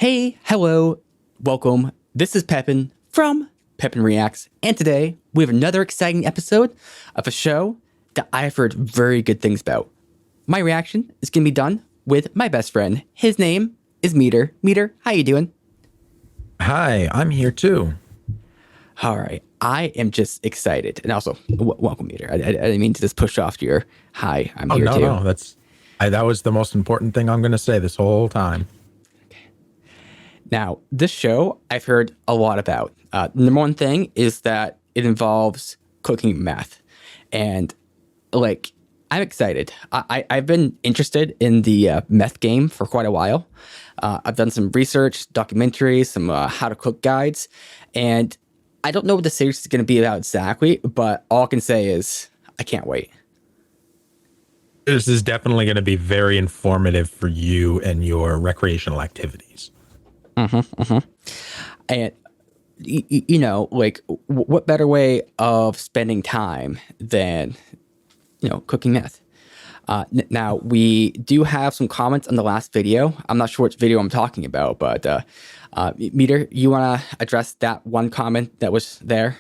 Hey, hello, welcome. This is Pepin from Pepin Reacts, and today we have another exciting episode of a show that I've heard very good things about. My reaction is going to be done with my best friend. His name is Meader. Meader, how you doing? Hi, I'm here too. All right, I am just excited, and also welcome, Meader. I didn't mean to just push off your hi. I'm Oh here no, too. no, that was the most important thing I'm going to say this whole time. Now, this show I've heard a lot about. Number one thing is that it involves cooking meth. And, I'm excited. I've been interested in the meth game for quite a while. I've done some research, documentaries, some how to cook guides. And I don't know what the series is going to be about exactly, but all I can say is I can't wait. This is definitely going to be very informative for you and your recreational activities. And what better way of spending time than cooking meth? Now we do have some comments on the last video. I'm not sure which video I'm talking about, but Meader, you want to address that one comment that was there?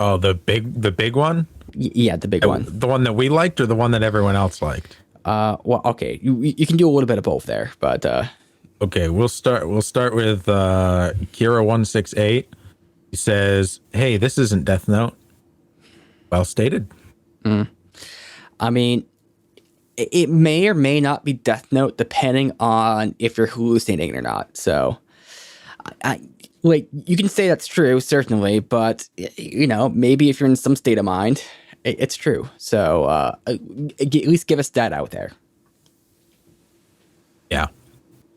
Oh, the big one? Yeah, the big one. The one that we liked or the one that everyone else liked? Well, okay, you can do a little bit of both there, but okay, we'll start with Kira168. He says, "Hey, this isn't Death Note." Well stated. I mean, it may or may not be Death Note depending on if you're hallucinating or not. So, you can say that's true, certainly, but maybe if you're in some state of mind, it's true. So, at least give us that out there. Yeah,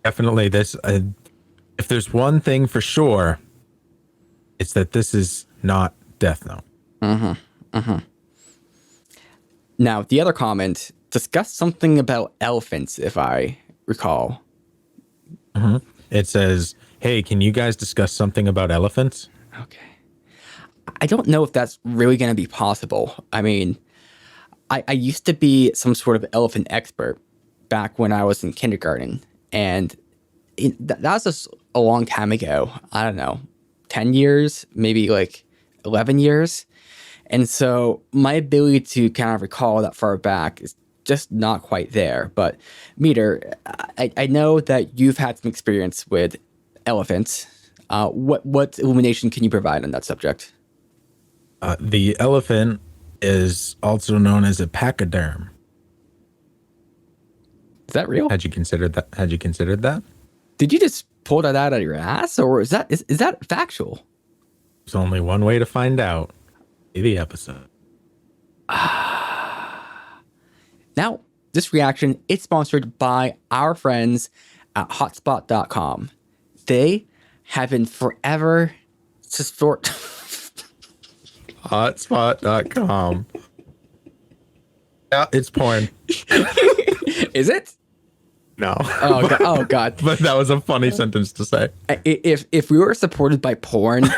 definitely. If there's one thing for sure, it's that this is not Death Note. Now, the other comment discussed something about elephants, if I recall. It says, "Hey, can you guys discuss something about elephants?" Okay. I don't know if that's really going to be possible. I mean, I used to be some sort of elephant expert back when I was in kindergarten. And that was just a long time ago. I don't know, 10 years, maybe 11 years. And so my ability to kind of recall that far back is just not quite there. But Meader, I know that you've had some experience with elephants. What illumination can you provide on that subject? The elephant is also known as a pachyderm. Is that real? Had you considered that? Did you just pull that out of your ass, or is that factual? There's only one way to find out. See the episode. Now, this reaction is sponsored by our friends at hotspot.com. They have been forever support. Hotspot.com. Yeah, it's porn. Is it? No. Oh God. Oh God. But that was a funny sentence to say. If we were supported by porn,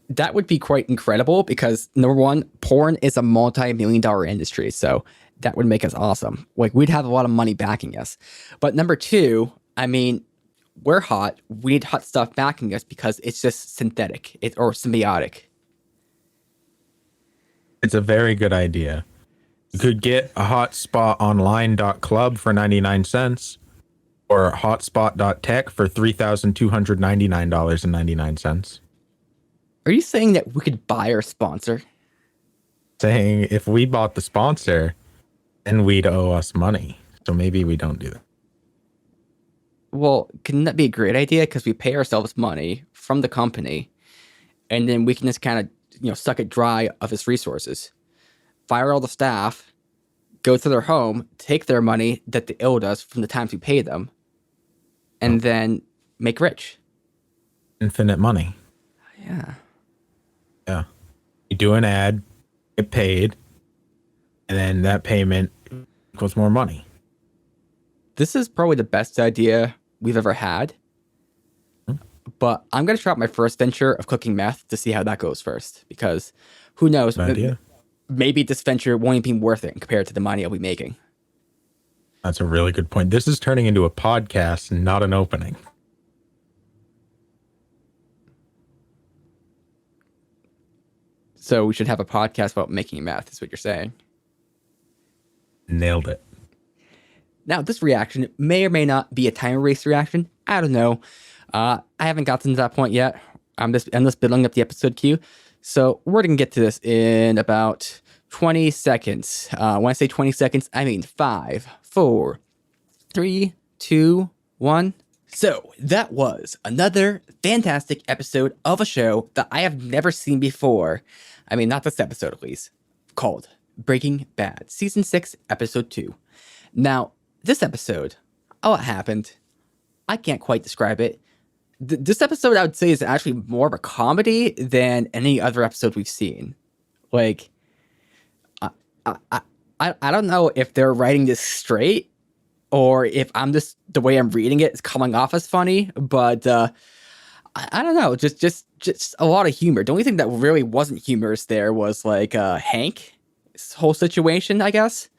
that would be quite incredible because number one, porn is a multi-million-dollar industry. So that would make us awesome. We'd have a lot of money backing us. But number two, I mean, we're hot. We need hot stuff backing us because it's just synthetic or symbiotic. It's a very good idea. You could get a hotspotonline.club for 99 cents or hotspot.tech for $3,299.99. Are you saying that we could buy our sponsor? Saying if we bought the sponsor, then we'd owe us money. So maybe we don't do that. Well, couldn't that be a great idea? Because we pay ourselves money from the company, and then we can just kind of, suck it dry of its resources. Fire all the staff, go to their home, take their money that they owed us from the times we paid them, and then make rich. Infinite money. Yeah. Yeah. You do an ad, get paid, and then that payment equals more money. This is probably the best idea we've ever had. But I'm going to try out my first venture of cooking meth to see how that goes first. Because who knows? Maybe this venture won't even be worth it compared to the money I'll be making. That's a really good point. This is turning into a podcast, not an opening. So we should have a podcast about making math, is what you're saying. Nailed it. Now, this reaction may or may not be a time erase reaction. I don't know. I haven't gotten to that point yet. I'm just building up the episode queue. So we're going to get to this in about 20 seconds. When I say 20 seconds, I mean 5, 4, 3, 2, 1. So that was another fantastic episode of a show that I have never seen before. I mean, not this episode at least. Called Breaking Bad, Season 6, Episode 2. Now, this episode, what happened? I can't quite describe it. This episode, I would say, is actually more of a comedy than any other episode we've seen. Like, I don't know if they're writing this straight or if I'm just, the way I'm reading it is coming off as funny, but I don't know, just a lot of humor. The only thing that really wasn't humorous there was like Hank's whole situation, I guess.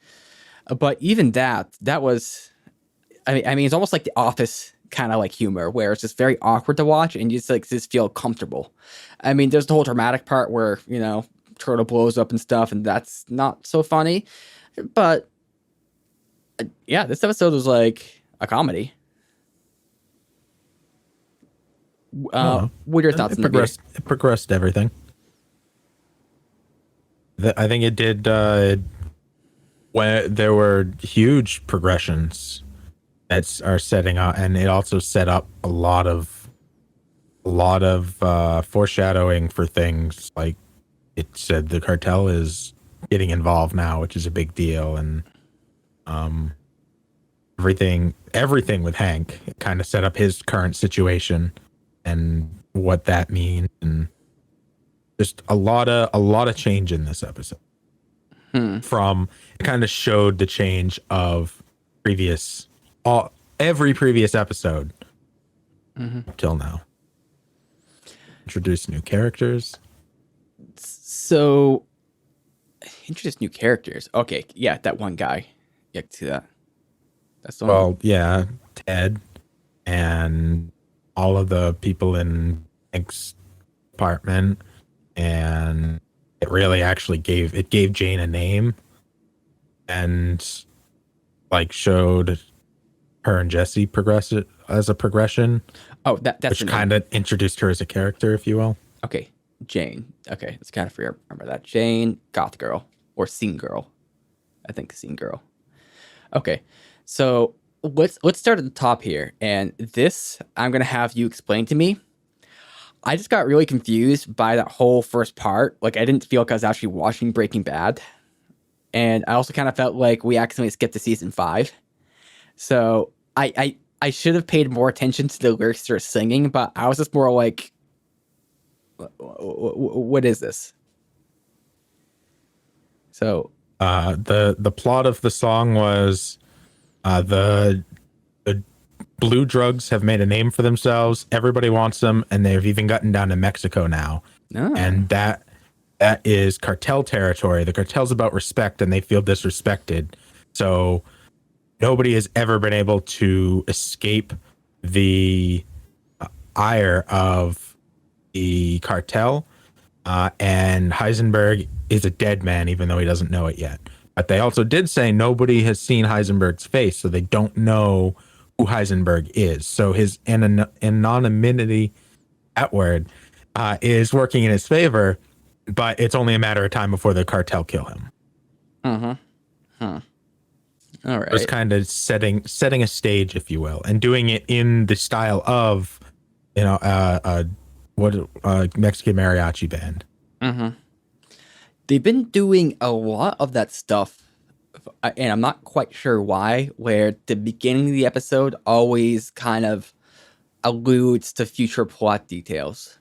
But even that was, I mean, it's almost like The Office kind of like humor, where it's just very awkward to watch and you just feel comfortable. I mean, there's the whole dramatic part where, you know, Turtle blows up and stuff, and that's not so funny. But yeah, this episode was like a comedy. What are your thoughts on the It progressed everything. I think it did. When there were huge progressions that are setting up, and it also set up a lot of foreshadowing for things. Like it said, the cartel is getting involved now, which is a big deal, and everything with Hank, it kind of set up his current situation and what that means, and just a lot of change in this episode. From, it kind of showed the change of every previous episode up till now. Introduce new characters. So, introduce new characters. Okay, yeah, that one guy. Yeah, I can see that. That's the one. Well, yeah, Ted and all of the people in Hank's apartment, and it really actually gave Jane a name, and like showed her and Jesse progress as a progression. Oh, that's which kind of introduced her as a character, if you will. Okay, Jane. Okay, it's kind of fair. Remember that. Jane, goth girl, or scene girl. I think scene girl. Okay, so let's start at the top here, and this I'm gonna have you explain to me. I just got really confused by that whole first part. Like, I didn't feel like I was actually watching Breaking Bad. And I also kind of felt like we accidentally skipped to season 5. So I should have paid more attention to the lyrics they're singing, but I was just more like, what is this? So the plot of the song was the blue drugs have made a name for themselves. Everybody wants them, and they've even gotten down to Mexico now. Oh. And that is cartel territory. The cartel's about respect, and they feel disrespected. So nobody has ever been able to escape the ire of the cartel. And Heisenberg is a dead man, even though he doesn't know it yet. But they also did say nobody has seen Heisenberg's face, so they don't know who Heisenberg is. So his anonymity, that word, is working in his favor, but it's only a matter of time before the cartel kill him. All right. It's kind of setting a stage, if you will, and doing it in the style of, you know, Mexican mariachi band. They've been doing a lot of that stuff, and I'm not quite sure why, where the beginning of the episode always kind of alludes to future plot details.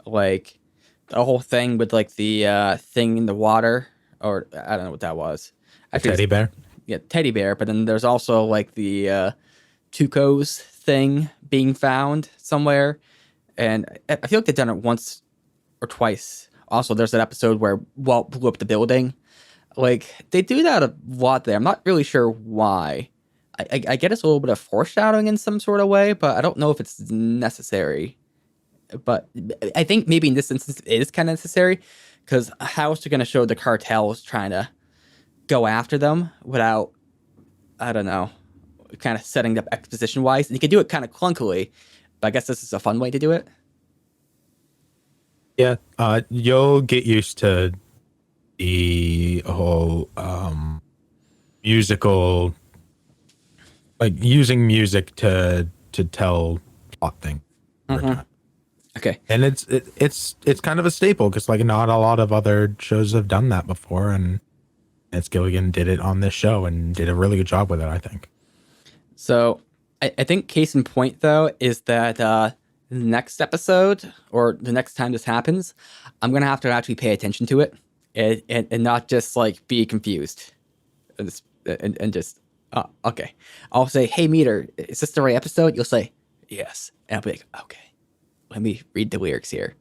Like the whole thing with like the thing in the water, or I don't know what that was. Teddy bear? Yeah, teddy bear, but then there's also like the Tuco's thing being found somewhere. And I feel like they've done it once or twice. Also, there's that episode where Walt blew up the building. Like, they do that a lot there. I'm not really sure why. I get it's a little bit of foreshadowing in some sort of way, but I don't know if it's necessary. But I think maybe in this instance it is kind of necessary, Because how else are you going to show the cartels trying to go after them without, I don't know, kind of setting up exposition wise? And you can do it kind of clunkily, but I guess this is a fun way to do it. Yeah, you'll get used to the whole musical, like using music to tell plot thing over time. Okay. And it's kind of a staple because like not a lot of other shows have done that before, and Gilligan did it on this show and did a really good job with it, I think. So I think case in point, though, is that the next episode or the next time this happens, I'm going to have to actually pay attention to it and not just like be confused and just, okay. I'll say, hey, Meader, is this the right episode? You'll say, yes. And I'll be like, okay, let me read the lyrics here.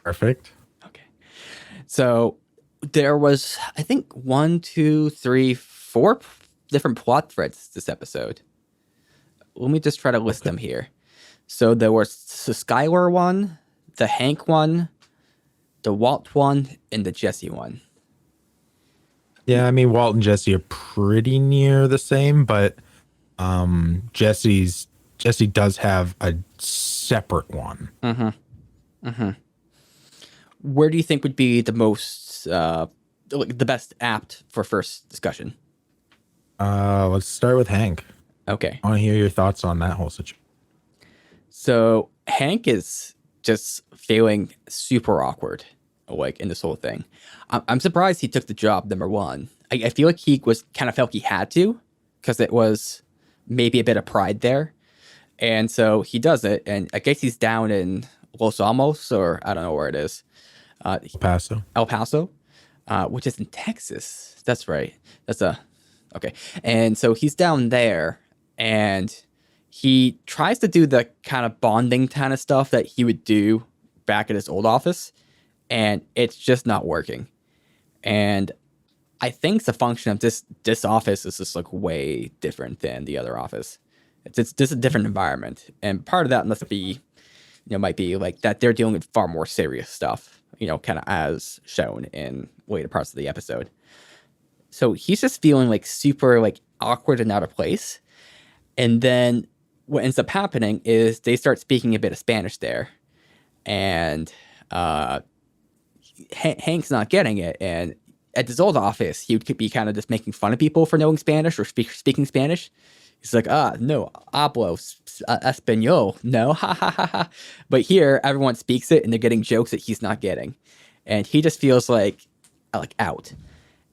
Perfect. Okay. So there was, I think, 1, 2, 3, 4 different plot threads this episode. Let me just try to list them here. So there was the Skylar one, the Hank one, the Walt one, and the Jesse one. Yeah, I mean Walt and Jesse are pretty near the same, but Jesse does have a separate one. Where do you think would be the most the best apt for first discussion? Let's start with Hank. Okay. I want to hear your thoughts on that whole situation. So Hank is just feeling super awkward, like in this whole thing. I'm surprised he took the job, number one. I feel like he was kind of felt he had to, because it was maybe a bit of pride there. And so he does it, and I guess he's down in Los Alamos, or I don't know where it is. El Paso. El Paso, which is in Texas. That's right. Okay. And so he's down there, and he tries to do the kind of bonding kind of stuff that he would do back at his old office, and it's just not working. And I think the function of this office is just like way different than the other office. It's just a different environment, and part of that must be, might be like that they're dealing with far more serious stuff, kind of as shown in later parts of the episode. So he's just feeling like super like awkward and out of place. And then what ends up happening is they start speaking a bit of Spanish there, and Hank's not getting it. And at his old office, he would be kind of just making fun of people for knowing Spanish or speaking Spanish. He's like, no, hablo español, no, ha ha ha ha. But here, everyone speaks it, and they're getting jokes that he's not getting, and he just feels like out.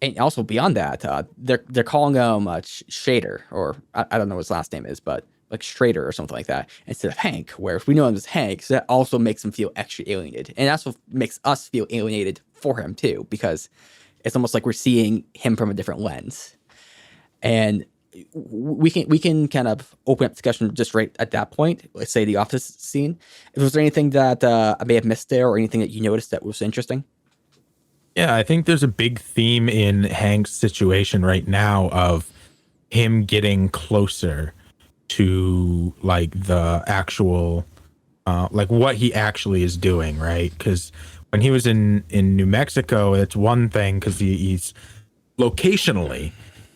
And also beyond that, they're calling him Shader, or I don't know what his last name is, but like Schrader or something like that, instead of Hank, where if we know him as Hank, so that also makes him feel extra alienated. And that's what makes us feel alienated for him too, because it's almost like we're seeing him from a different lens. And we can kind of open up discussion just right at that point. Let's say the office scene. Was there anything that I may have missed there, or anything that you noticed that was interesting? Yeah, I think there's a big theme in Hank's situation right now of him getting closer to like the actual, like what he actually is doing, right? Because when he was in New Mexico, it's one thing because he's locationally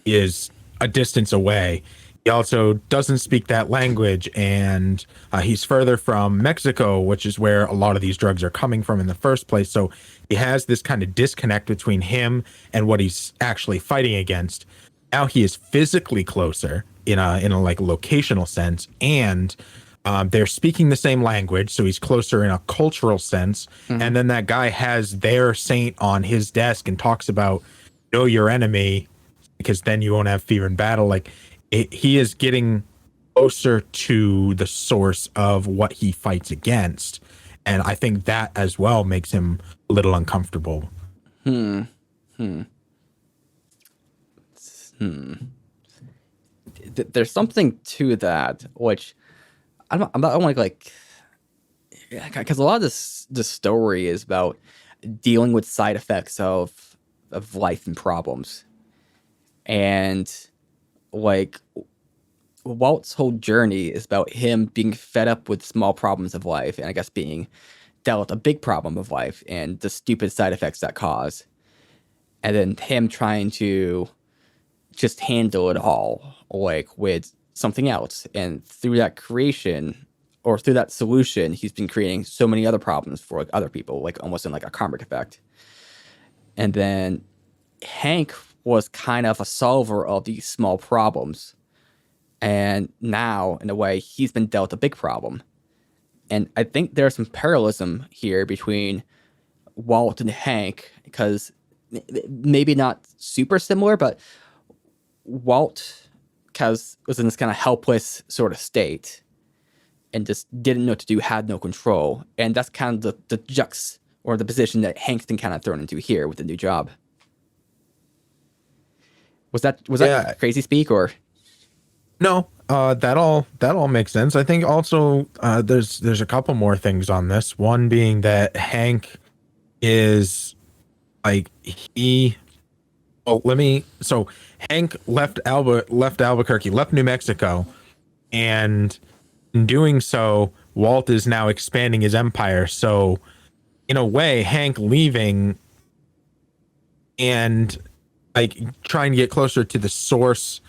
is a distance away. He also doesn't speak that language, and he's further from Mexico, which is where a lot of these drugs are coming from in the first place. So he has this kind of disconnect between him and what he's actually fighting against. Now he is physically closer in a like locational sense, and they're speaking the same language, so he's closer in a cultural sense. Mm-hmm. And then that guy has their saint on his desk and talks about know your enemy, because then you won't have fear in battle. Like he is getting closer to the source of what he fights against, and I think that as well makes him a little uncomfortable. There's something to that, which I don't like, because a lot of this story is about dealing with side effects of life and problems, and like Walt's whole journey is about him being fed up with small problems of life, and I guess being dealt a big problem of life and the stupid side effects that cause, and then him trying to just handle it all like with something else. And through that creation or through that solution, he's been creating so many other problems for like other people, like almost in like a karmic effect. And then Hank was kind of a solver of these small problems. And now, in a way, he's been dealt a big problem. And I think there's some parallelism here between Walt and Hank, because maybe not super similar, but Walt was in this kind of helpless sort of state and just didn't know what to do, had no control. And that's kind of the jux or the position that Hank's been kind of thrown into here with the new job. Was that crazy speak or? No, that all makes sense. I think also there's a couple more things on this. One being that Hank is like Hank left Albuquerque, left New Mexico, and in doing so, Walt is now expanding his empire. So in a way, Hank leaving and like trying to get closer to the source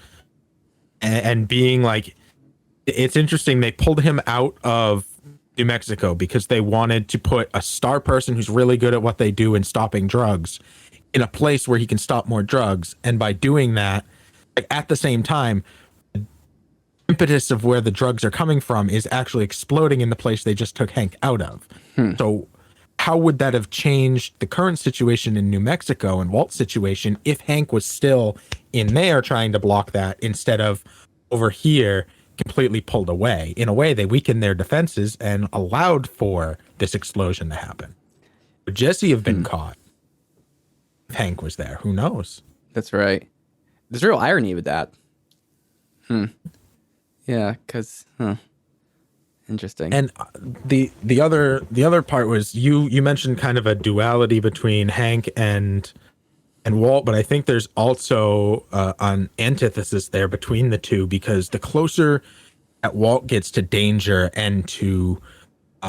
and being like, it's interesting. They pulled him out of New Mexico because they wanted to put a star person who's really good at what they do in stopping drugs in a place where he can stop more drugs. And by doing that, like, at the same time, the impetus of where the drugs are coming from is actually exploding in the place they just took Hank out of. So how would that have changed the current situation in New Mexico and Walt's situation if Hank was still in there trying to block that instead of over here completely pulled away? In a way, they weakened their defenses and allowed for this explosion to happen. Would Jesse have been caught if Hank was there? Who knows? That's right. There's real irony with that. Yeah, because interesting. And the other part was you mentioned kind of a duality between Hank and Walt, but I think there's also an antithesis there between the two, because the closer that Walt gets to danger and to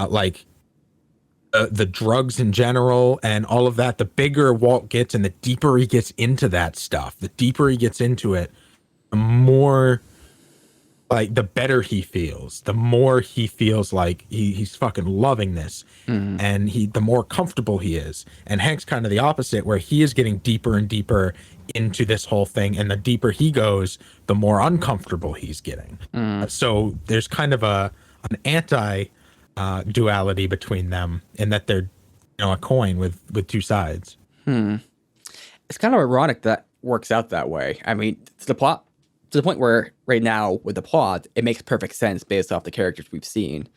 the drugs in general and all of that, the bigger Walt gets and the deeper he gets into that stuff, the deeper he gets into it, the more like the better he feels, the more he feels like he's fucking loving this. And the more comfortable he is. And Hank's kind of the opposite, where he is getting deeper and deeper into this whole thing. And the deeper he goes, the more uncomfortable he's getting. So there's kind of an anti duality between them, in that they're, a coin with two sides. It's kind of ironic that works out that way. I mean, to the point where right now with the plot, it makes perfect sense based off the characters we've seen.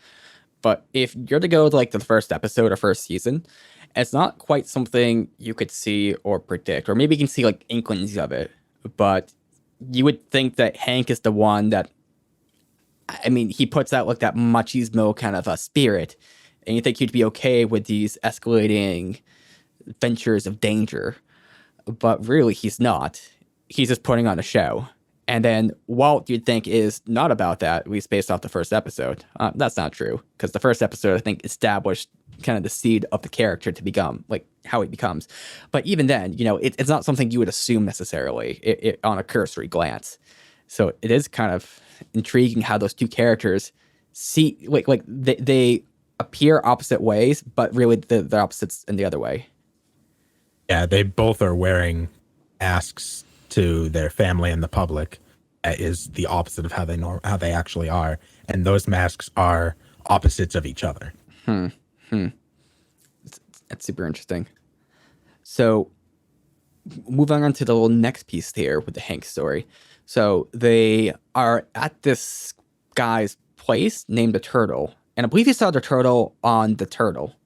But if you're to go to like the first episode or first season, it's not quite something you could see or predict, or maybe you can see like inklings of it. But you would think that Hank is the one that, I mean, he puts out like that machismo kind of a spirit, and you think he'd be okay with these escalating ventures of danger. But really, he's not. He's just putting on a show. And then Walt, you'd think, is not about that, at least based off the first episode. That's not true, because the first episode, I think, established kind of the seed of the character to become, like, how he becomes. But even then, it's not something you would assume necessarily on a cursory glance. So it is kind of intriguing how those two characters see, like they appear opposite ways, but really they're opposites in the other way. Yeah, they both are wearing masks to their family and the public. That is the opposite of how they actually are, and those masks are opposites of each other. That's super interesting. So moving on to the little next piece here with the Hank story. So they are at this guy's place named the Turtle, and I believe he saw the turtle on the turtle.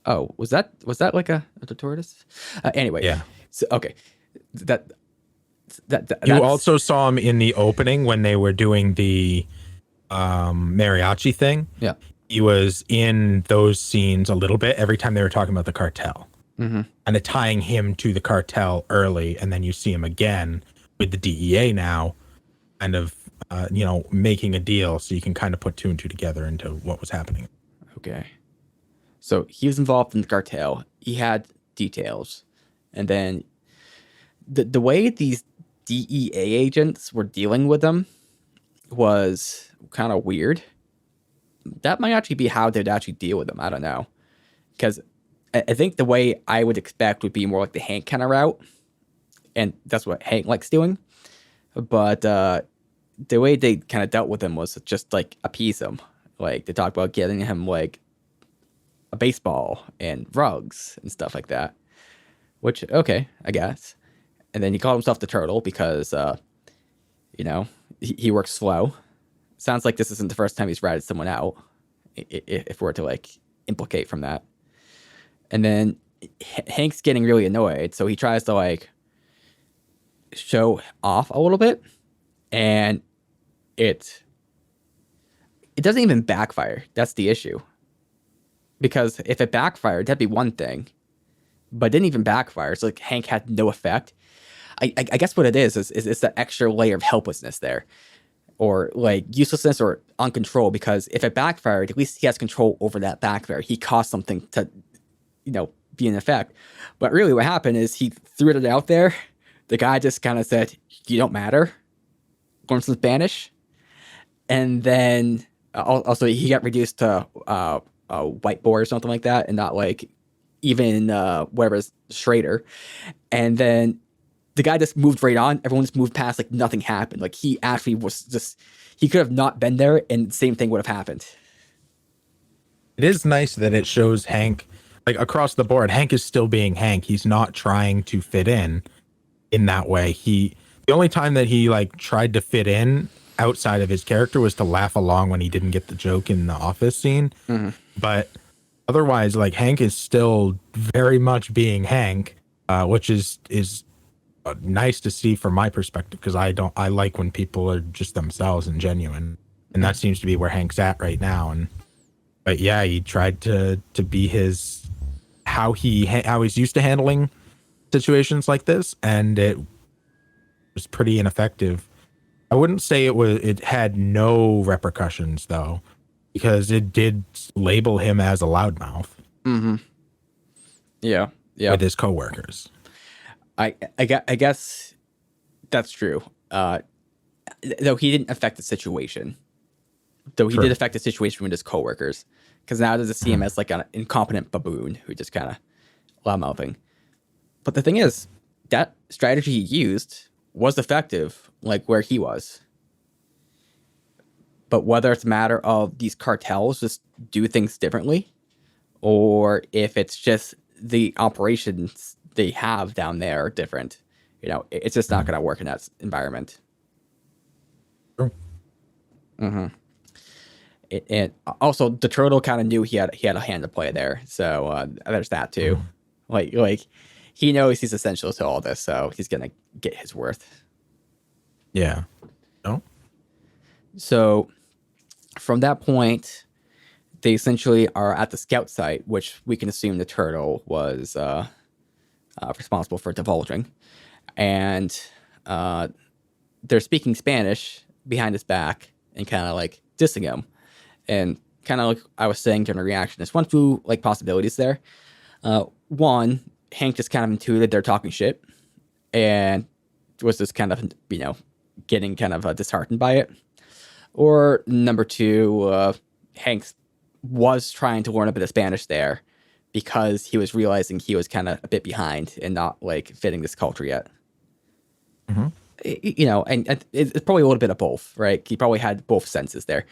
Oh, was that like a tortoise? Anyway, yeah. So okay. That you also saw him in the opening when they were doing the mariachi thing. Yeah, he was in those scenes a little bit every time they were talking about the cartel, and tying him to the cartel early, and then you see him again with the DEA now, kind of making a deal, so you can kind of put two and two together into what was happening. Okay. So he was involved in the cartel. He had details. And then the way these DEA agents were dealing with them was kind of weird. That might actually be how they'd actually deal with them. I don't know. Because I think the way I would expect would be more like the Hank kind of route. And that's what Hank likes doing. But the way they kind of dealt with him was just like appease him. Like they talked about getting him like a baseball and rugs and stuff like that. Which, okay, I guess. And then he called himself the Turtle because, he works slow. Sounds like this isn't the first time he's ratted someone out, if we're to like implicate from that. And then Hank's getting really annoyed, so he tries to like show off a little bit, and it doesn't even backfire. That's the issue. Because if it backfired, that'd be one thing, but it didn't even backfire. So like Hank had no effect. I guess what it is it's that extra layer of helplessness there, or like uselessness or uncontrol. Because if it backfired, at least he has control over that backfire. He caused something to, be in effect. But really, what happened is he threw it out there. The guy just kind of said, "You don't matter," learned some Spanish, and then also he got reduced to a white boy or something like that, and not like even whatever Schrader. And then the guy just moved right on. Everyone just moved past like nothing happened. Like he actually was just, he could have not been there and the same thing would have happened. It is nice that it shows Hank, like across the board, Hank is still being Hank. He's not trying to fit in that way. The only time that he like tried to fit in outside of his character was to laugh along when he didn't get the joke in the office scene. Mm-hmm. But otherwise, like Hank is still very much being Hank, which is nice to see from my perspective, because I like when people are just themselves and genuine, and that seems to be where Hank's at right now. But yeah, he tried to be how he's used to handling situations like this, and it was pretty ineffective. I wouldn't say it had no repercussions though, because it did label him as a loudmouth. Mm-hmm. Yeah. With his coworkers. I guess that's true. Though he didn't affect the situation. Though he did affect the situation with his coworkers. Because now does it see him as like an incompetent baboon who just kind of loudmouthing. But the thing is, that strategy he used was effective, like where he was. But whether it's a matter of these cartels just do things differently, or if it's just the operations they have down there are different, it's just not going to work in that environment. Sure. Mm-hmm. And also, the Turtle kind of knew he had a hand to play there, so there's that too. Like he knows he's essential to all this, so he's gonna get his worth. Yeah. No. So from that point, they essentially are at the scout site, which we can assume the Turtle was responsible for divulging, and they're speaking Spanish behind his back and kind of like dissing him. And kind of like I was saying during the reaction, there's one few like possibilities there. One, Hank just kind of intuited they're talking shit and was just kind of, getting kind of disheartened by it. Or number two, Hank was trying to learn a bit of Spanish there because he was realizing he was kind of a bit behind and not like fitting this culture yet. Mm-hmm. And it's probably a little bit of both, right? He probably had both senses there.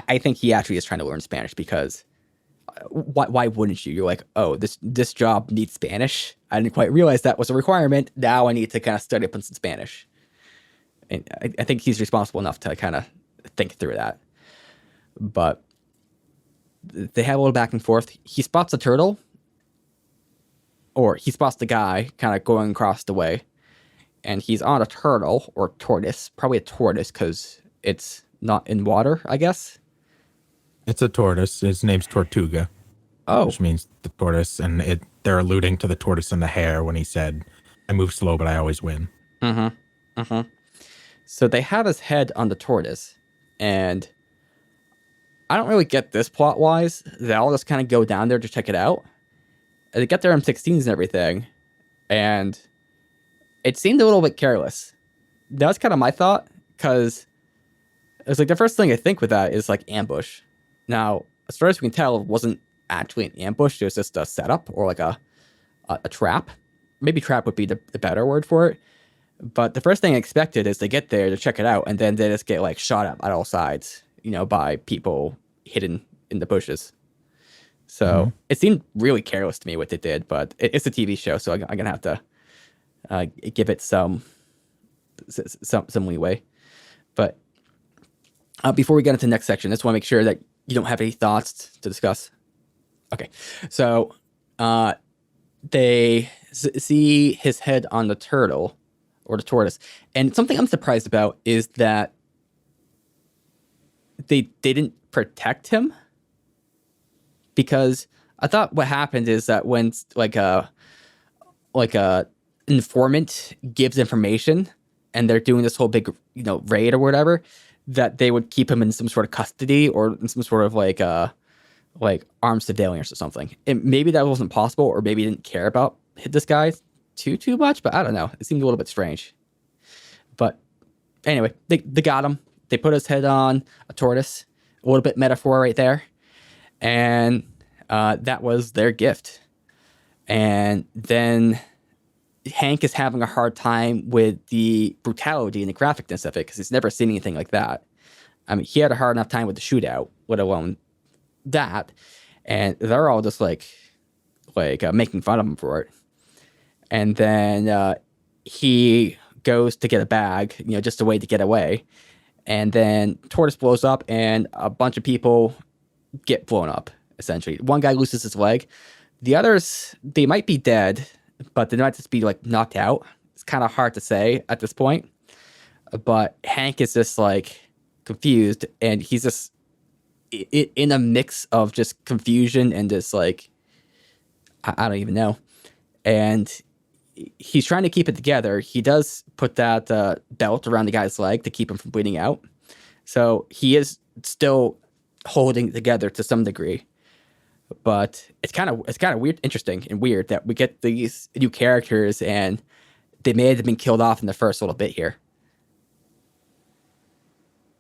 I think he actually is trying to learn Spanish because why wouldn't you? You're like, oh, this job needs Spanish. I didn't quite realize that was a requirement. Now I need to kind of study up on some Spanish. And I think he's responsible enough to kind of think through that. But they have a little back and forth. He spots a turtle, or he spots the guy kind of going across the way. And he's on a turtle or tortoise, probably a tortoise because it's not in water, I guess. It's a tortoise. His name's Tortuga. Oh. Which means the tortoise. And they're alluding to the tortoise and the hare when he said, I move slow, but I always win. Mm-hmm. Mm-hmm. So they have his head on the tortoise. And I don't really get this plot wise. They all just kind of go down there to check it out. And they get their M16s and everything, and it seemed a little bit careless. That was kind of my thought, because it's like the first thing I think with that is like ambush. Now, as far as we can tell, it wasn't actually an ambush. It was just a setup or like a trap. Maybe trap would be the better word for it. But the first thing I expected is they get there to check it out, and then they just get like shot at all sides, by people hidden in the bushes. So it seemed really careless to me what they did, but it's a TV show, so I'm gonna have to give it some leeway. But before we get into the next section, I just want to make sure that you don't have any thoughts to discuss. Okay, so they see his head on the turtle or the tortoise, and something I'm surprised about is that they didn't protect him, because I thought what happened is that when like a informant gives information and they're doing this whole big raid or whatever, that they would keep him in some sort of custody or in some sort of like armed surveillance or something. And maybe that wasn't possible, or maybe he didn't care about this guy too much, but I don't know. It seemed a little bit strange. But anyway, they got him. They put his head on a tortoise. A little bit metaphor right there. And that was their gift. And then Hank is having a hard time with the brutality and the graphicness of it, because he's never seen anything like that. I mean, he had a hard enough time with the shootout, let alone that. And they're all just like making fun of him for it. And then he goes to get a bag, just a way to get away. And then tortoise blows up, and a bunch of people get blown up, essentially. One guy loses his leg. The others, they might be dead, but they might just be like knocked out. It's kind of hard to say at this point. But Hank is just like confused, and he's just in a mix of just confusion and just like, I don't even know. And he's trying to keep it together. He does put that belt around the guy's leg to keep him from bleeding out. So he is still holding it together to some degree. But it's kind of weird, interesting and weird that we get these new characters and they may have been killed off in the first little bit here.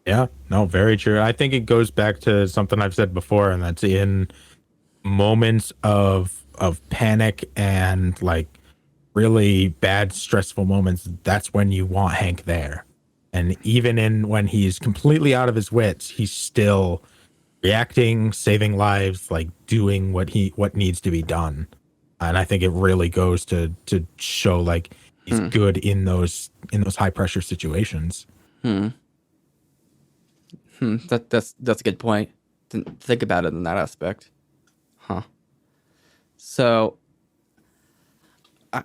Yeah, no, very true. I think it goes back to something I've said before, and that's in moments of panic and like really bad, stressful moments, that's when you want Hank there. And even when he's completely out of his wits, he's still reacting, saving lives, like doing what needs to be done. And I think it really goes to show like he's good in those high pressure situations. That's a good point. Didn't think about it in that aspect. Huh. So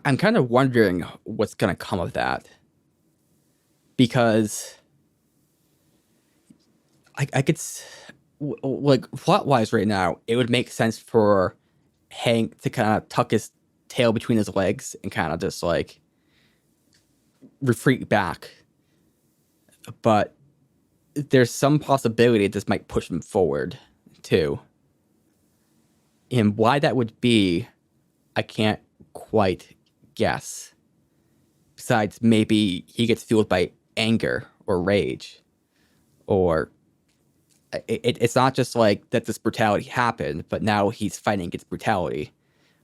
I'm kind of wondering what's going to come of that, because I could, like, plot wise right now, it would make sense for Hank to kind of tuck his tail between his legs and kind of just like retreat back. But there's some possibility this might push him forward too. And why that would be, I can't quite guess. Besides, maybe he gets fueled by anger or rage, or it's not just like that this brutality happened, but now he's fighting against brutality,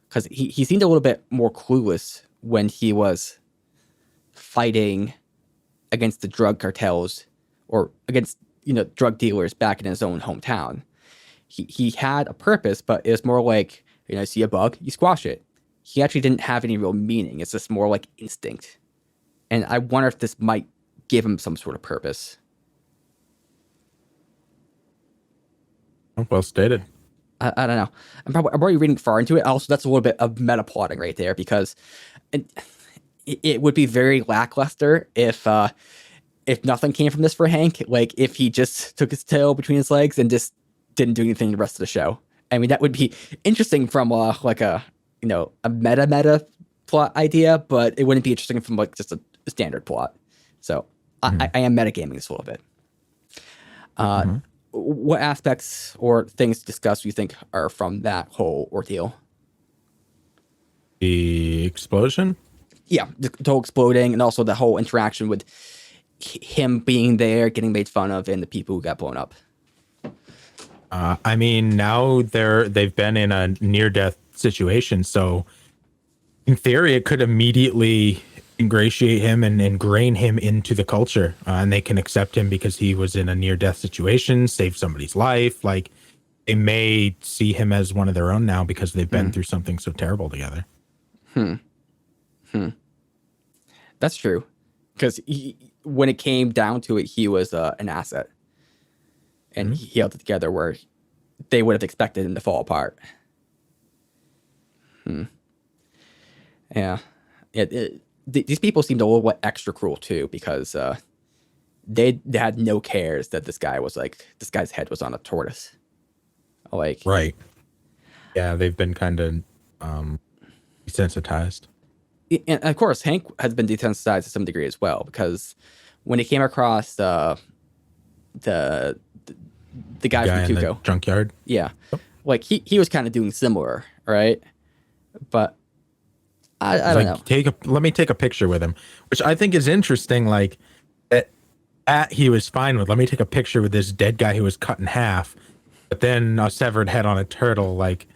because he seemed a little bit more clueless when he was fighting against the drug cartels or against drug dealers back in his own hometown. He had a purpose, but it was more like, see a bug, you squash it. He actually didn't have any real meaning. It's just more like instinct. And I wonder if this might give him some sort of purpose. Well stated. I don't know. I'm probably reading far into it. Also, that's a little bit of meta plotting right there, because it would be very lackluster if nothing came from this for Hank. Like if he just took his tail between his legs and just didn't do anything the rest of the show. I mean, that would be interesting from like a meta plot idea, but it wouldn't be interesting from like just a standard plot. So I am metagaming this a little bit. what aspects or things discussed do you think are from that whole ordeal? The explosion. Yeah, the whole exploding, and also the whole interaction with him being there, getting made fun of, and the people who got blown up. I mean, now they've been in a near-death situation, so in theory, it could immediately ingratiate him and ingrain him into the culture, and they can accept him because he was in a near-death situation, saved somebody's life. Like, they may see him as one of their own now because they've been through something so terrible together. That's true, because when it came down to it, he was an asset, and he held it together where they would have expected him to fall apart. Yeah, these people seemed a little bit extra cruel too, because they had no cares that this guy's head was on a tortoise. Like, Right. Yeah, they've been kind of desensitized. and of course, Hank has been desensitized to some degree as well, because when he came across the the guy Guy from in the Tuco, junkyard. yeah, like he was kind of doing similar, right? But I don't know. Let me take a picture with him, which I think is interesting. Like, he was fine with. Let me take a picture with this dead guy who was cut in half, but then a severed head on a turtle. Like,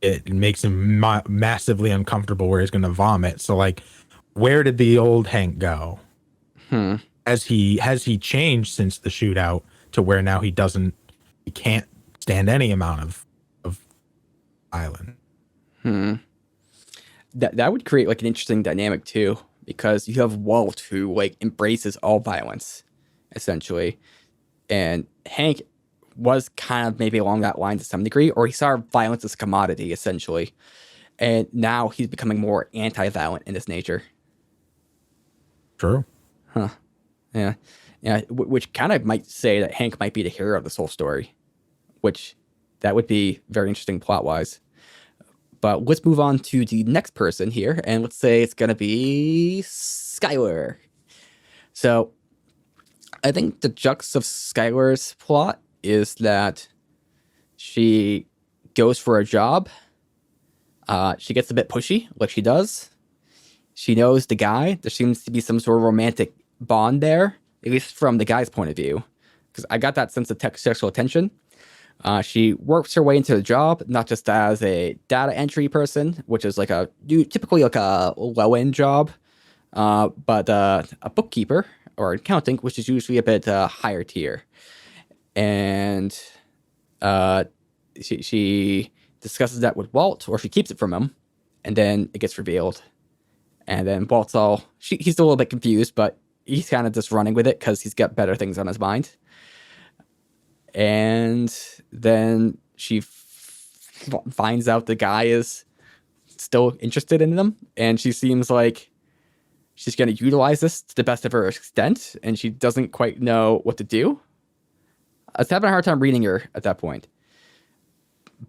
it makes him massively uncomfortable where he's going to vomit. So, like, where did the old Hank go? Has he changed since the shootout to where now he can't stand any amount of island? That would create like an interesting dynamic too, because you have Walt, who like embraces all violence, essentially, and Hank was kind of maybe along that line to some degree, or he saw violence as a commodity, essentially, and now he's becoming more anti-violent in his nature. True. Yeah, yeah, which kind of might say that Hank might be the hero of this whole story, which that would be very interesting plot-wise. But let's move on to the next person here, and let's say it's going to be Skylar. So, I think the crux of Skylar's plot is that she goes for a job. She gets a bit pushy, like she does. She knows the guy. There seems to be some sort of romantic bond there, at least from the guy's point of view, because I got that sense of sexual tension. She works her way into the job, not just as a data entry person, which is like typically like a low end job, but a bookkeeper or accounting, which is usually a bit higher tier. And she discusses that with Walt, or she keeps it from him, and then it gets revealed. And then Walt's he's a little bit confused, but he's kind of just running with it because he's got better things on his mind. And then she finds out the guy is still interested in them, and she seems like she's going to utilize this to the best of her extent, and she doesn't quite know what to do. I was having a hard time reading her at that point.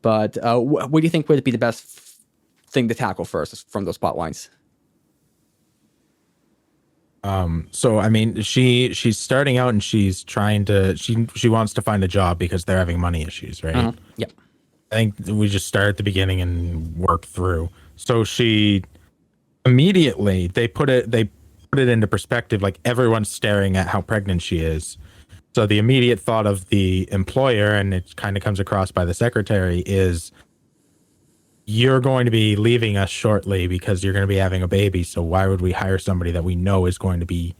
But what do you think would be the best thing to tackle first from those plot lines? So I mean, she's starting out and she's trying to she wants to find a job because they're having money issues, right? Yep. I think we just start at the beginning and work through. So she immediately they put it into perspective, like everyone's staring at how pregnant she is. So the immediate thought of the employer, and it kind of comes across by the secretary, is you're going to be leaving us shortly because you're going to be having a baby. So why would we hire somebody that we know is going to be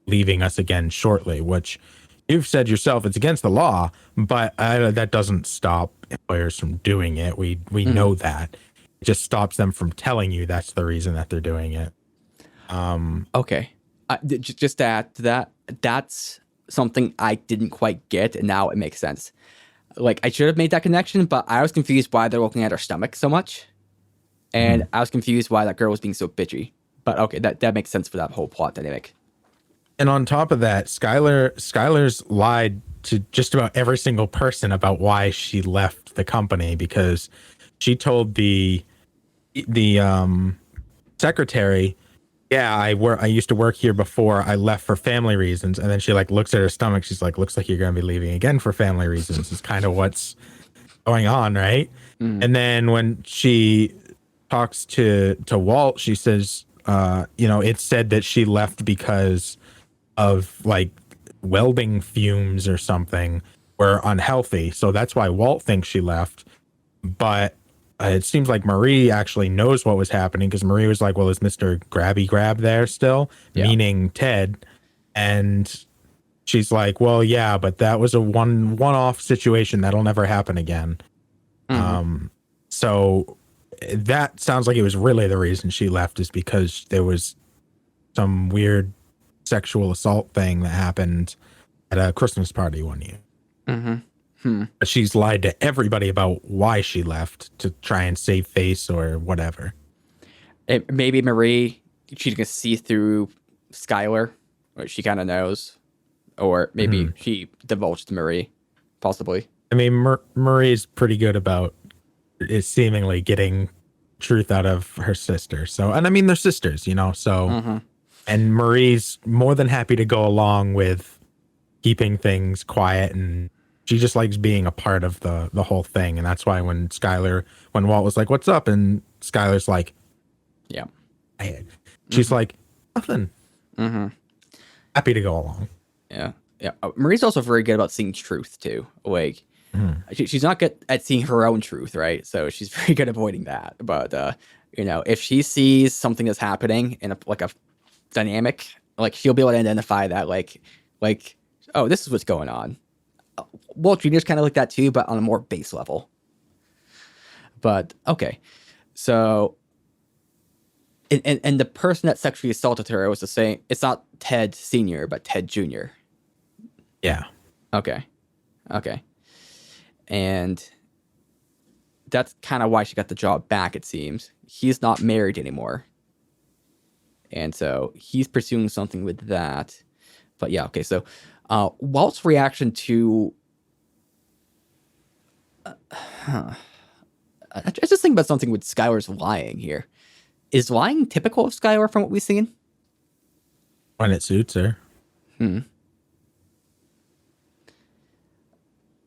leaving us again shortly? Which you've said yourself, it's against the law, but that doesn't stop employers from doing it. We know that. It just stops them from telling you that's the reason that they're doing it. Okay. Just to add to that, that's something I didn't quite get, and now it makes sense. Like, I should have made that connection, but I was confused why they're looking at her stomach so much. And I was confused why that girl was being so bitchy. But okay, that makes sense for that whole plot dynamic. And on top of that, Skylar's lied to just about every single person about why she left the company, because she told the secretary yeah, I used to work here before I left for family reasons. And then she like looks at her stomach. She's like, looks like you're going to be leaving again for family reasons. Is kind of what's going on, right? Mm, And then when she talks to Walt, she says, it said that she left because of like welding fumes or something were unhealthy. So that's why Walt thinks she left. But it seems like Marie actually knows what was happening because Marie was like, well, is Mr. Grabby Grab there still? yeah. Meaning Ted. And she's like, well, yeah, but that was a one-off situation. That'll never happen again. Hmm. So that sounds like it was really the reason she left is because there was some weird sexual assault thing that happened at a Christmas party one year. Hmm. Hmm. But she's lied to everybody about why she left to try and save face or whatever. Maybe Marie, she can see through Skylar, or she kind of knows, or maybe she divulged to Marie, possibly. I mean, Marie's pretty good about is seemingly getting truth out of her sister. So, and I mean, they're sisters, so, Hmm. and Marie's more than happy to go along with keeping things quiet, and she just likes being a part of the whole thing. And that's why when Walt was like, what's up? And Skylar's like, Yeah. she's like, nothing. Hmm. Happy to go along. Yeah. Yeah. Marie's also very good about seeing truth too. Like, she's not good at seeing her own truth, right? So she's very good at avoiding that. But if she sees something that's happening in a dynamic, like she'll be able to identify that, like, oh, this is what's going on. Walt Jr.'s kind of like that too, but on a more base level. But okay, so and the person that sexually assaulted her was the same. It's not Ted Senior, but Ted Junior. Yeah. Okay, okay, and that's kind of why she got the job back. It seems he's not married anymore, and so he's pursuing something with that. But yeah, okay. So Walt's reaction to I just think about something with Skylar's lying here. Is lying typical of Skylar from what we've seen? When it suits her. I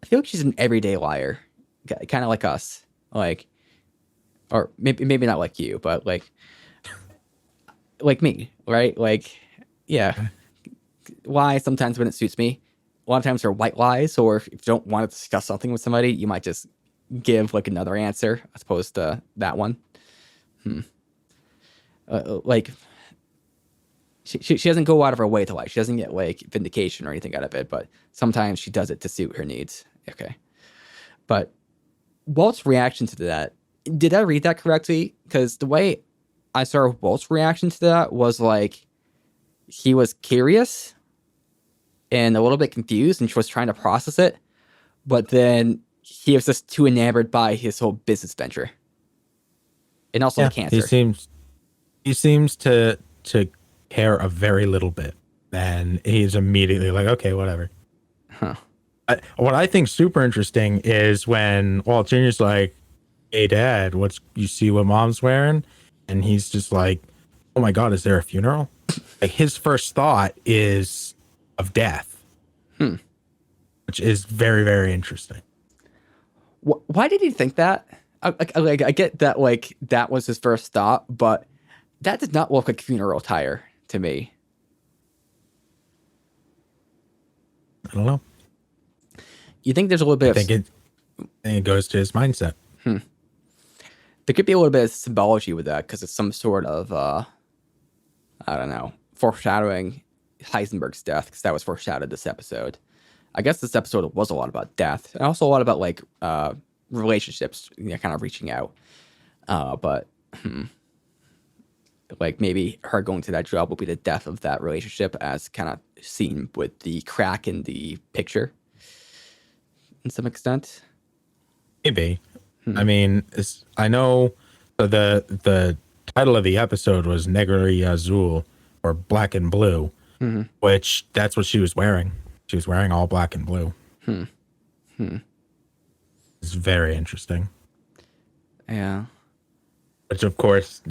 feel like she's an everyday liar, kind of like us, like, or maybe not like you, but like me, right? Like, yeah, lie sometimes when it suits me. A lot of times they're white lies, or if you don't want to discuss something with somebody, you might just give like another answer as opposed to that one. Like she doesn't go out of her way to lie. She doesn't get like vindication or anything out of it, but sometimes she does it to suit her needs. Okay. But Walt's reaction to that, did I read that correctly? Because the way I saw Walt's reaction to that was like he was curious and a little bit confused and was trying to process it, but then he was just too enamored by his whole business venture and also the cancer. He seems to care a very little bit, and he's immediately like, okay, whatever. Huh. What I think super interesting is when Walt Jr.'s like, hey dad, you see what mom's wearing? And he's just like, oh my god, is there a funeral? Like, his first thought is of death, which is very, very interesting. Why did he think that? I get that, like, that was his first thought, but that did not look like funeral attire to me. I don't know. You think there's a little bit I think it goes to his mindset. There could be a little bit of symbology with that because it's some sort of, I don't know, foreshadowing Heisenberg's death, because that was foreshadowed this episode. I guess this episode was a lot about death and also a lot about like relationships, kind of reaching out. But like maybe her going to that job will be the death of that relationship, as kind of seen with the crack in the picture, in some extent. Maybe. I mean, I know the title of the episode was Negro y Azul, or Black and Blue, which that's what she was wearing. She was wearing all black and blue. It's very interesting. Yeah. Which, of course,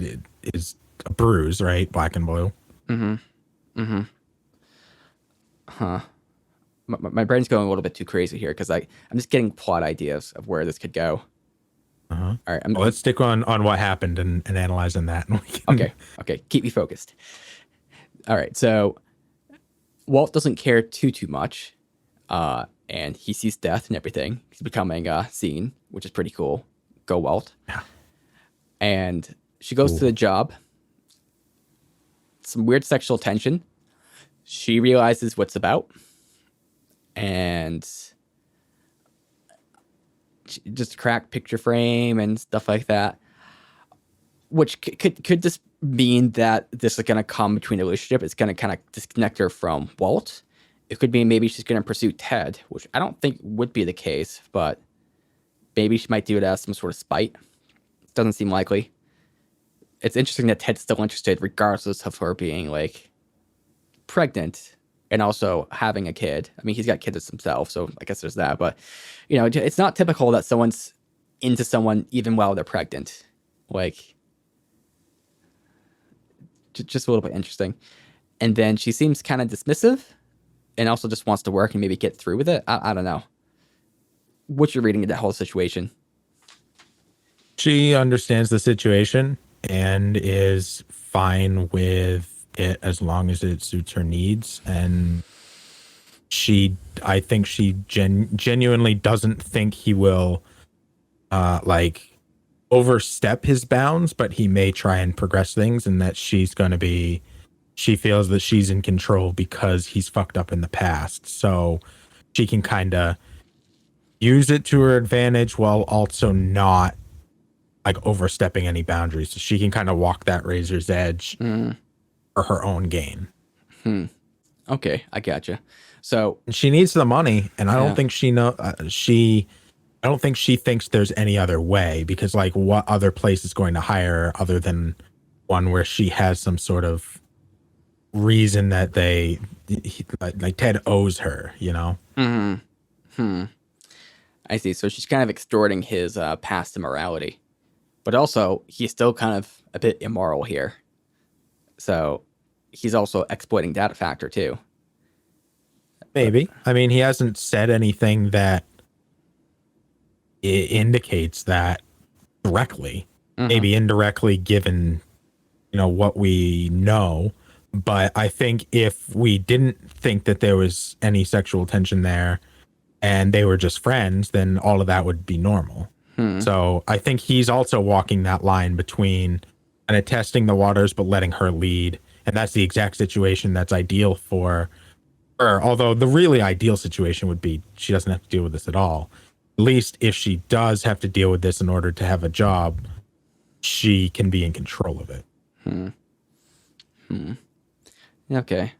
is a bruise, right? Black and blue. Mm-hmm. Mm-hmm. Huh. My brain's going a little bit too crazy here because I'm just getting plot ideas of where this could go. Uh-huh. All right. Well, let's stick on what happened and analyzing that. Okay. Okay. Keep me focused. All right. So Walt doesn't care too much, and he sees death and everything. He's becoming seen, which is pretty cool. Go Walt. Yeah. And she goes to the job. Some weird sexual tension. She realizes what's about, and just crack picture frame and stuff like that. Which could this mean that this is going to come between the relationship? It's going to kind of disconnect her from Walt. It could mean maybe she's going to pursue Ted, which I don't think would be the case, but maybe she might do it as some sort of spite. Doesn't seem likely. It's interesting that Ted's still interested, regardless of her being like pregnant and also having a kid. I mean, he's got kids himself, so I guess there's that. But it's not typical that someone's into someone even while they're pregnant. Like, just a little bit interesting. And then she seems kind of dismissive and also just wants to work and maybe get through with it. I don't know. What's your reading of that whole situation? She understands the situation and is fine with it as long as it suits her needs. And I think she genuinely doesn't think he will like overstep his bounds, but he may try and progress things, and that she feels that she's in control because he's fucked up in the past. So she can kind of use it to her advantage while also not like overstepping any boundaries. So she can kind of walk that razor's edge for her own gain. Okay, I gotcha. So she needs the money, and I don't think I don't think she thinks there's any other way, because like what other place is going to hire her other than one where she has some sort of reason that like Ted owes her, I see. So she's kind of extorting his past immorality, but also he's still kind of a bit immoral here. So he's also exploiting that factor too. Maybe. I mean, he hasn't said anything that indicates that directly. Maybe indirectly, given what we know. But I think if we didn't think that there was any sexual tension there and they were just friends, then all of that would be normal. So I think he's also walking that line between kind of testing the waters but letting her lead. And that's the exact situation that's ideal for her. Although the really ideal situation would be she doesn't have to deal with this at all. At least if she does have to deal with this in order to have a job, she can be in control of it. Okay.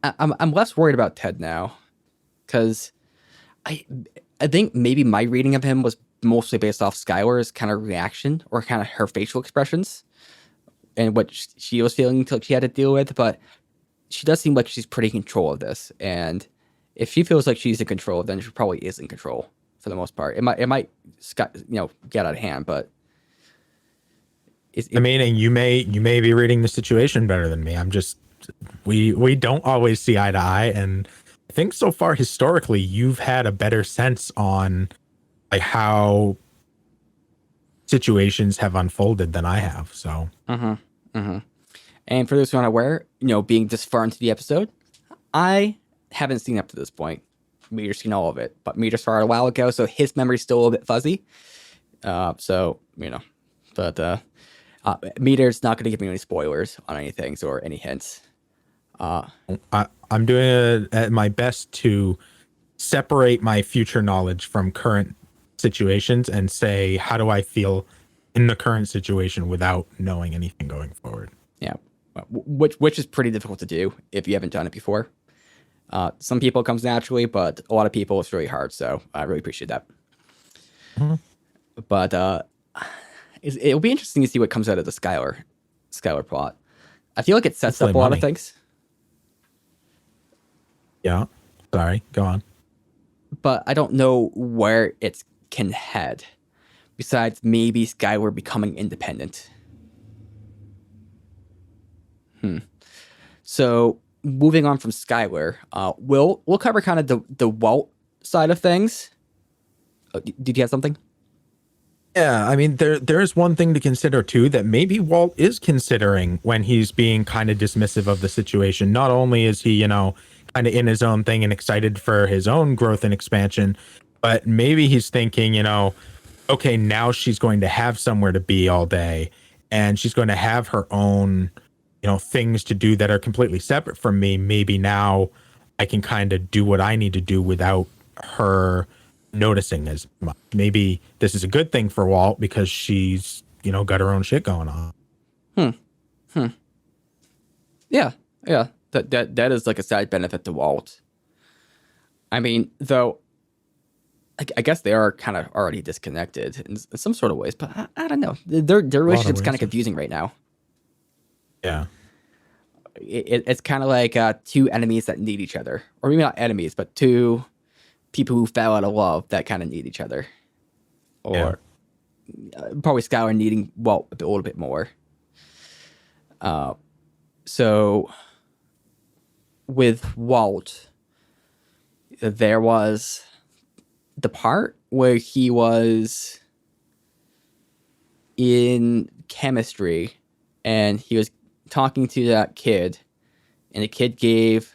I'm less worried about Ted now, because I think maybe my reading of him was mostly based off Skylar's kind of reaction or kind of her facial expressions and what she was feeling until she had to deal with. But she does seem like she's pretty in control of this, and if she feels like she's in control, then she probably is in control for the most part. It might get out of hand, but I mean, and you may be reading the situation better than me. I'm just we don't always see eye to eye, and I think so far historically you've had a better sense on like how situations have unfolded than I have. So And for those who aren't aware, being this far into the episode, I haven't seen up to this point. Meader's seen all of it, but Meader started a while ago, so his memory's still a little bit fuzzy. But Meader's not going to give me any spoilers on anything or any hints. I'm doing my best to separate my future knowledge from current situations and say, how do I feel in the current situation without knowing anything going forward? Yeah, which is pretty difficult to do if you haven't done it before. Some people it comes naturally, but a lot of people it's really hard. So I really appreciate that. But it'll be interesting to see what comes out of the Skylar plot. I feel like it sets up a lot of things. Yeah. Sorry. Go on. But I don't know where it can head. Besides maybe Skylar becoming independent. So moving on from Skylar, we'll cover kind of the Walt side of things. Did you have something? Yeah, I mean, there's one thing to consider too, that maybe Walt is considering when he's being kind of dismissive of the situation. Not only is he, kind of in his own thing and excited for his own growth and expansion, but maybe he's thinking, okay, now she's going to have somewhere to be all day, and she's going to have her own, things to do that are completely separate from me. Maybe now I can kind of do what I need to do without her noticing as much. Maybe this is a good thing for Walt because she's, got her own shit going on. Yeah, yeah. That is like a side benefit to Walt. I mean, though, I guess they are kind of already disconnected in some sort of ways, but I don't know. Their relationship's kind of confusing right now. Yeah. It's kind of like two enemies that need each other, or maybe not enemies, but two people who fell out of love that kind of need each other, or probably Skylar needing Walt a little bit more. So with Walt, there was the part where he was in chemistry and he was talking to that kid, and the kid gave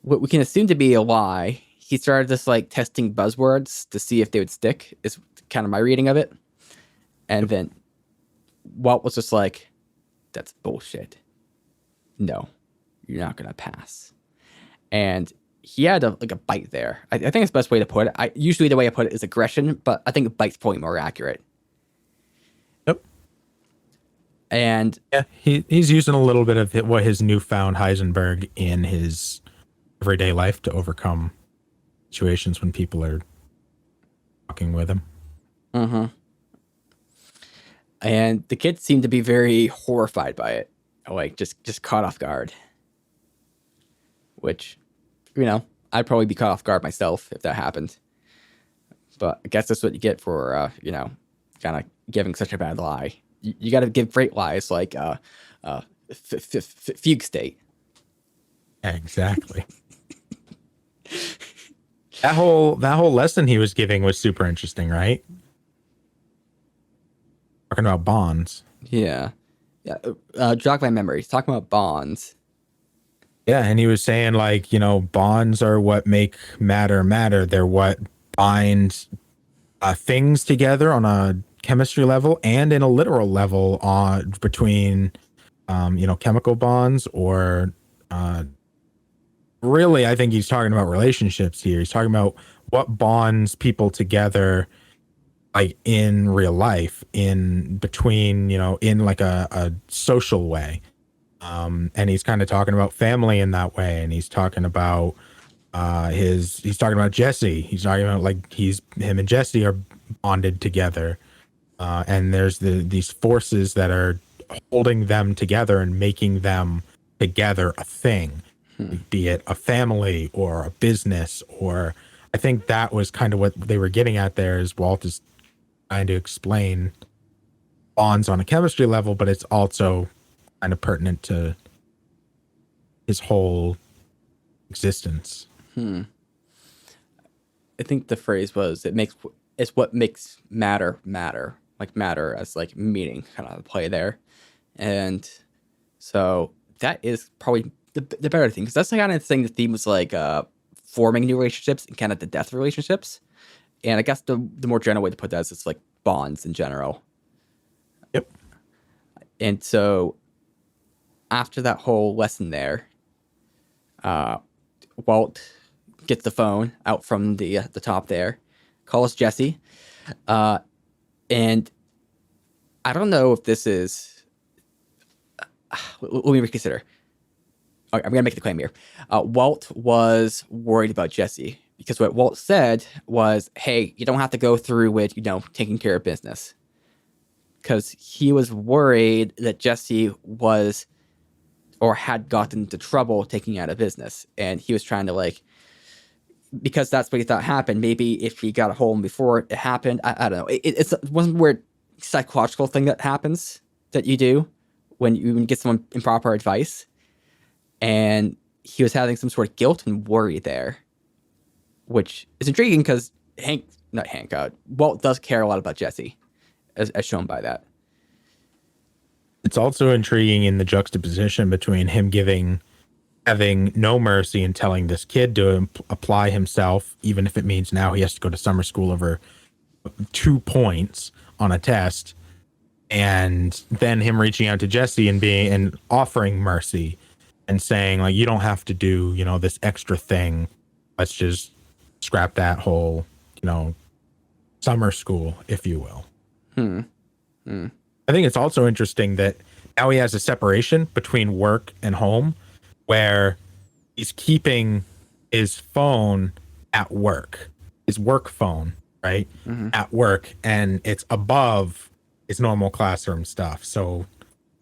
what we can assume to be a lie. He started just like testing buzzwords to see if they would stick, is kind of my reading of it. And then Walt was just like, that's bullshit. No, you're not going to pass. And he had a bite there. I think it's the best way to put it. Usually the way I put it is aggression, but I think a bite's probably more accurate. Yep. And yeah, he's using a little bit of what his newfound Heisenberg in his everyday life to overcome situations when people are talking with him. Mm-hmm. And the kids seem to be very horrified by it, like just caught off guard. Which, I'd probably be caught off guard myself if that happened. But I guess that's what you get for, kind of giving such a bad lie. You got to give great lies like fugue state. Exactly. that whole lesson he was giving was super interesting, right? Talking about bonds. Yeah. Jog my memory. He's talking about bonds. Yeah, and he was saying like, bonds are what make matter. They're what binds things together on a chemistry level and in a literal level on between chemical bonds or really I think he's talking about relationships here. He's talking about what bonds people together like in real life, in between, in like a social way. And he's kind of talking about family in that way. And he's talking about he's talking about Jesse. He's talking about like him and Jesse are bonded together. And there's these forces that are holding them together and making them together a thing, be it a family or a business, or I think that was kind of what they were getting at there is Walt is trying to explain bonds on a chemistry level, but it's also kind of pertinent to his whole existence. I think the phrase was it's what makes matter, like matter as like meaning kind of play there. And so that is probably the better thing, because that's the kind of thing the theme was like forming new relationships and kind of the death of relationships. And I guess the more general way to put that is it's like bonds in general. Yep. And so after that whole lesson there, Walt gets the phone out from the top there, calls Jesse, and I don't know if this is. Let me reconsider. Okay, I'm gonna make the claim here. Walt was worried about Jesse because what Walt said was, "Hey, you don't have to go through with taking care of business," because he was worried that Jesse was or had gotten into trouble taking out a business, and he was trying to because that's what he thought happened. Maybe if he got a hold before it happened, I don't know. It's one weird psychological thing that happens that you do when you get someone improper advice, and he was having some sort of guilt and worry there, which is intriguing because Walt does care a lot about Jesse, as shown by that. It's also intriguing in the juxtaposition between him having no mercy and telling this kid to apply himself, even if it means now he has to go to summer school over 2 points on a test, and then him reaching out to Jesse and offering mercy and saying, like, you don't have to do, this extra thing. Let's just scrap that whole, summer school, if you will. I think it's also interesting that now he has a separation between work and home, where he's keeping his phone at work, his work phone, right? At work, and it's above his normal classroom stuff. So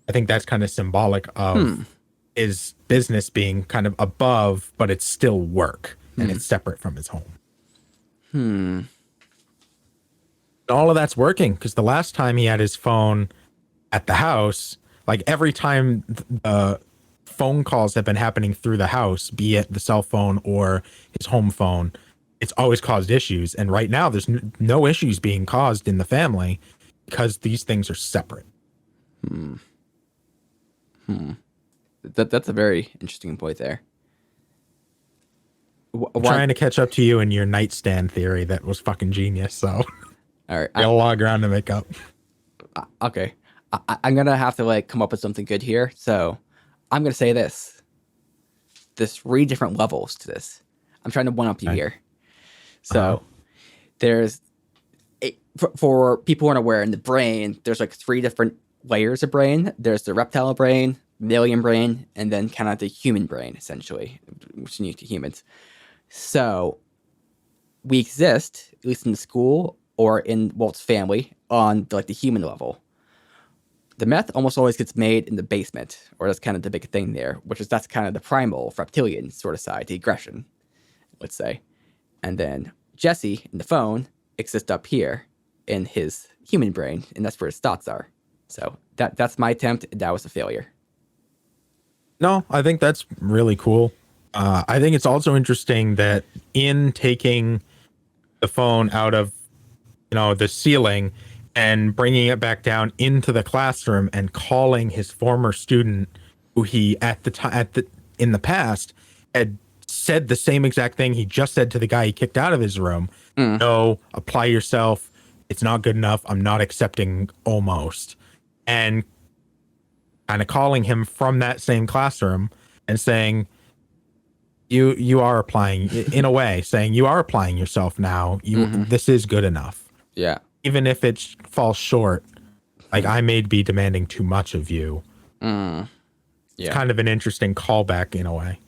I think that's kind of symbolic of his business being kind of above, but it's still work and it's separate from his home. All of that's working because the last time he had his phone at the house, like every time the phone calls have been happening through the house, be it the cell phone or his home phone, it's always caused issues. And right now there's no issues being caused in the family because these things are separate. That's a very interesting point there. Trying to catch up to you in your nightstand theory that was fucking genius. So all right, got a lot of ground to make up. Okay, I'm gonna have to come up with something good here. So I'm gonna say this. There's 3 different levels to this. I'm trying to one up you here. So there's for people who aren't aware, in the brain, there's 3 different layers of brain. There's the reptile brain, mammalian brain, and then kind of the human brain, essentially, which is unique to humans. So we exist, at least in the school or in Walt's family, on the human level. The meth almost always gets made in the basement, or that's kind of the big thing there, that's kind of the primal reptilian sort of side, the aggression, let's say. And then Jesse in the phone exists up here in his human brain, and that's where his thoughts are. So that's my attempt. That was a failure. No, I think that's really cool. I think it's also interesting that in taking the phone out of, the ceiling and bringing it back down into the classroom and calling his former student, who he in the past had said the same exact thing he just said to the guy he kicked out of his room. No, apply yourself. It's not good enough. I'm not accepting almost. And kind of calling him from that same classroom and saying, you are applying, in a way, saying you are applying yourself now. This is good enough. Yeah. Even if it falls short, I may be demanding too much of you. Yeah. It's kind of an interesting callback in a way.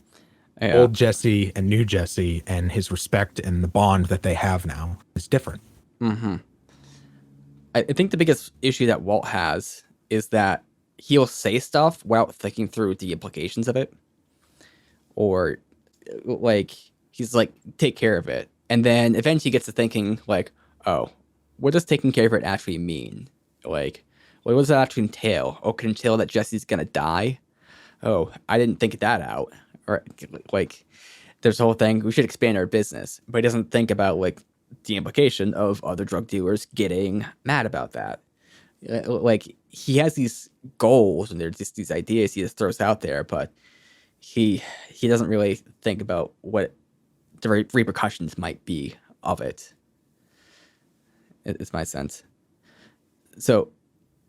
Yeah. Old Jesse and new Jesse, and his respect and the bond that they have now is different. I think the biggest issue that Walt has is that he'll say stuff without thinking through the implications of it. Or he's take care of it. And then eventually he gets to thinking oh, what does taking care of it actually mean? What does that actually entail? Oh, can it entail that Jesse's gonna die? Oh, I didn't think that out. Or there's the whole thing, we should expand our business. But he doesn't think about the implication of other drug dealers getting mad about that. He has these goals and there's just these ideas he just throws out there, but he doesn't really think about what the repercussions might be of it. It's my sense. So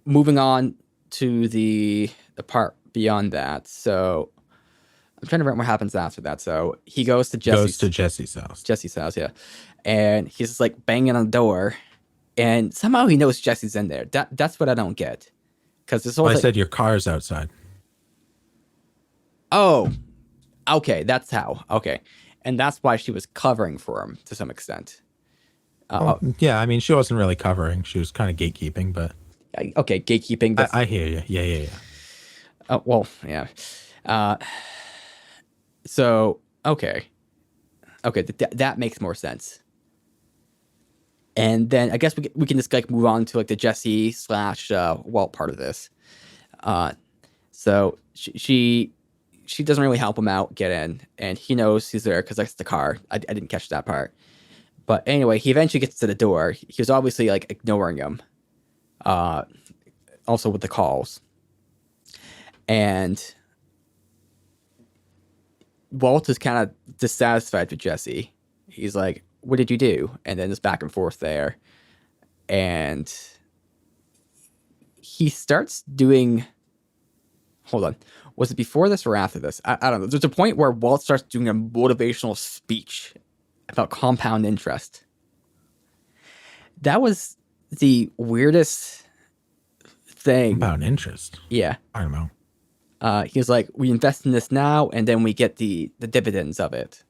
moving on to the part beyond that. So I'm trying to remember what happens after that. So he goes to Jesse's house. Jesse's house, yeah. And he's just banging on the door. And somehow he knows Jesse's in there. That's what I don't get. Because this whole I said your car's outside. Oh, okay. That's how. Okay. And that's why she was covering for him to some extent. Yeah, I mean, she wasn't really covering. She was kind of gatekeeping, but... Okay, gatekeeping. I hear you. Yeah. Well, yeah. So, okay. Okay, that makes more sense. And then I guess we can just move on to the Jesse / Walt part of this. So she doesn't really help him out get in, and he knows he's there because that's the car. I didn't catch that part. But anyway, he eventually gets to the door. He was obviously like ignoring him. Also with the calls. And Walt is kind of dissatisfied with Jesse. He's like, "What did you do?" And then it's back and forth there. And he starts doing. Hold on. Was it before this or after this? I don't know. There's a point where Walt starts doing a motivational speech about compound interest. That was the weirdest thing. Compound interest. Yeah. I don't know. He was like, we invest in this now, and then we get the dividends of it.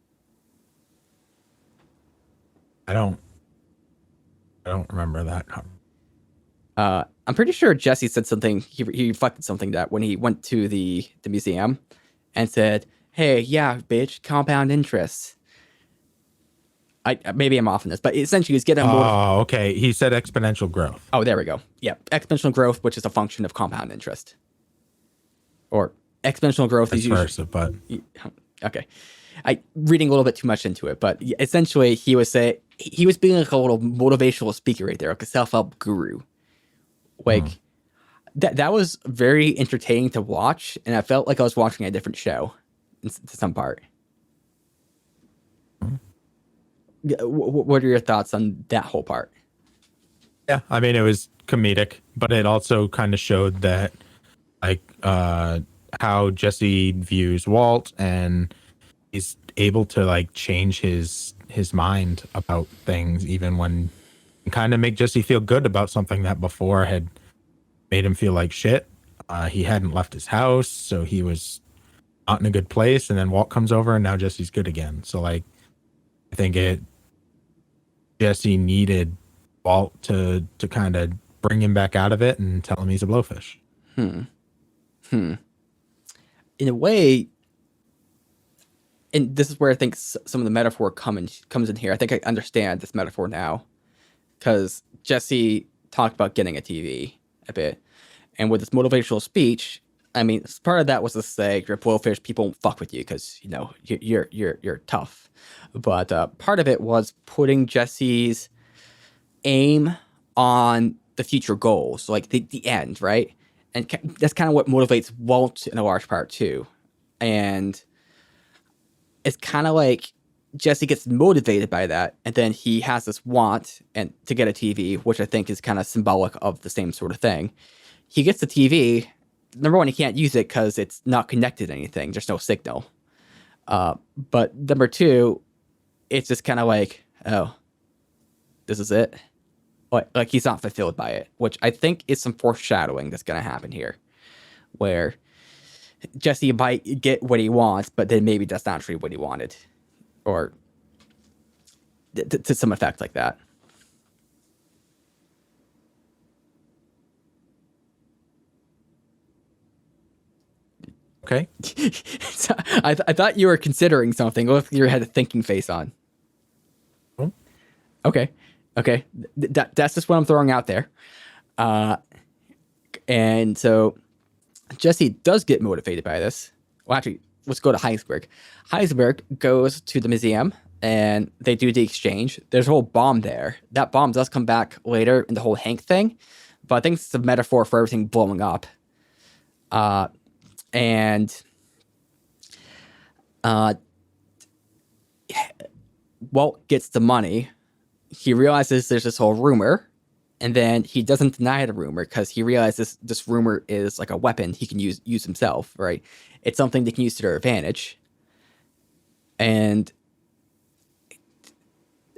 I don't remember that. I'm pretty sure Jesse said something. He reflected something that when he went to the museum and said, "Hey, yeah, bitch, compound interest." Maybe I'm off on this, but essentially he's getting. Oh, okay. He said exponential growth. Oh, there we go. Yeah, exponential growth, which is a function of compound interest, or exponential growth is usually. But Okay, I reading a little bit too much into it, but essentially he was being like a little motivational speaker right there, like a self-help guru. Like that was very entertaining to watch, and I felt like I was watching a different show to some part. What are your thoughts on that whole part? yeah, I mean, it was comedic, but it also kind of showed that like how Jesse views Walt, and he's able to like change his mind about things, even when kind of make Jesse feel good about something that before had made him feel like shit. He hadn't left his house, so he was not in a good place, and then Walt comes over, and now Jesse's good again. So like, I think Jesse needed Walt to kind of bring him back out of it and tell him he's a blowfish. In a way, and this is where I think some of the metaphor comes in here. I think I understand this metaphor now, because Jesse talked about getting a TV a bit, and with this motivational speech, I mean, part of that was to say you're a blowfish, people won't fuck with you because you know you're tough. But part of it was putting Jesse's aim on the future goals, like the end, right? And that's kind of what motivates Walt in a large part too. And it's kind of like Jesse gets motivated by that, and then he has this want and to get a TV, which I think is kind of symbolic of the same sort of thing. He gets the TV. Number one, he can't use it because it's not connected to anything. There's no signal. But number two, it's just kind of like, oh, this is it. Like he's not fulfilled by it, which I think is some foreshadowing that's going to happen here, where Jesse might get what he wants, but then maybe that's not actually what he wanted, or to some effect like that. Okay. So I thought you were considering something. Look, you had a thinking face on. Oh. Okay. That's just what I'm throwing out there. And so Jesse does get motivated by this. Well, actually, let's go to Heisenberg. Heisenberg goes to the museum, and they do the exchange. There's a whole bomb there. That bomb does come back later in the whole Hank thing, but I think it's a metaphor for everything blowing up. And Walt gets the money. He realizes there's this whole rumor, and then he doesn't deny the rumor because he realizes this rumor is like a weapon he can use himself, right? It's something they can use to their advantage. And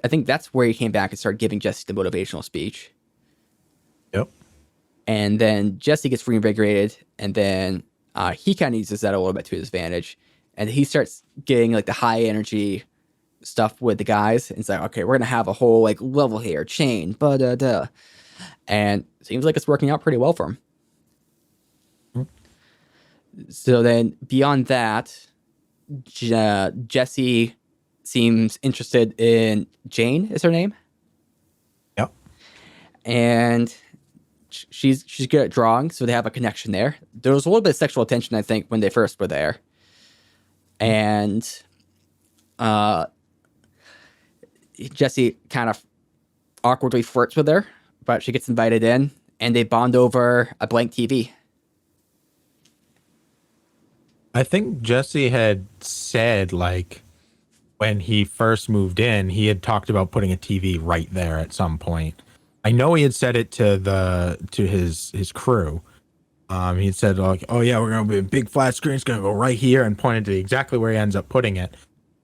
I think that's where he came back and started giving Jesse the motivational speech. Yep. And then Jesse gets reinvigorated, and then he kind of uses that a little bit to his advantage. And he starts getting like the high energy stuff with the guys. And it's like, okay, we're going to have a whole like level here, chain, da. And it seems like it's working out pretty well for him. Mm-hmm. So then beyond that, Jesse seems interested in Jane, is her name? Yep. And she's good at drawing, so they have a connection there. There was a little bit of sexual tension, I think, when they first were there, and Jesse kind of awkwardly flirts with her, but she gets invited in, and they bond over a blank TV. I think Jesse had said, like, when he first moved in, he had talked about putting a TV right there at some point. I know he had said it to his crew. He had said, like, oh yeah, we're gonna be a big flat screen, it's gonna go right here, and pointed to exactly where he ends up putting it.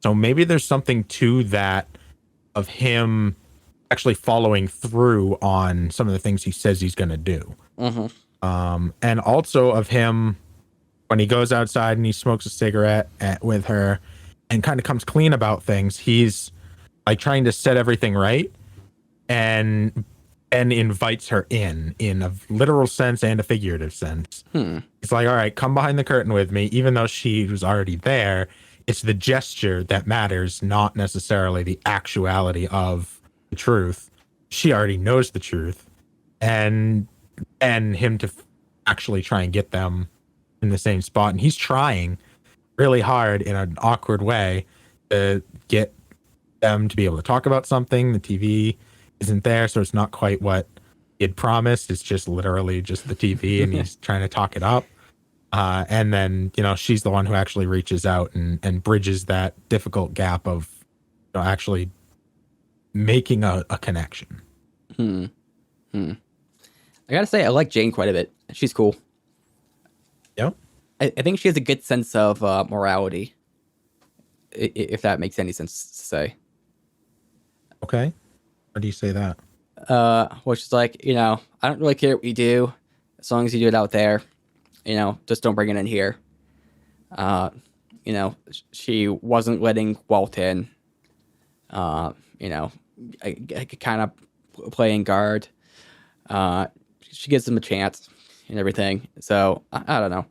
So maybe there's something to that of him actually following through on some of the things he says he's gonna do. And also of him when he goes outside and he smokes a cigarette with her and kind of comes clean about things. He's like trying to set everything right and invites her in a literal sense and a figurative sense. It's like, all right, come behind the curtain with me, even though she was already there. It's the gesture that matters, not necessarily the actuality of the truth. She already knows the truth, and him to actually try and get them in the same spot. And he's trying really hard in an awkward way to get them to be able to talk about something. The TV isn't there, so it's not quite what he had promised. It's just literally just the TV, and he's trying to talk it up. And then, she's the one who actually reaches out and bridges that difficult gap of actually making a connection. I gotta say, I like Jane quite a bit. She's cool. Yep. I think she has a good sense of morality, if that makes any sense to say. Okay. Why do you say that? Well, she's like, I don't really care what you do, as long as you do it out there. Just don't bring it in here. She wasn't letting Walt in. Kind of playing guard. She gives him a chance and everything. So I don't know.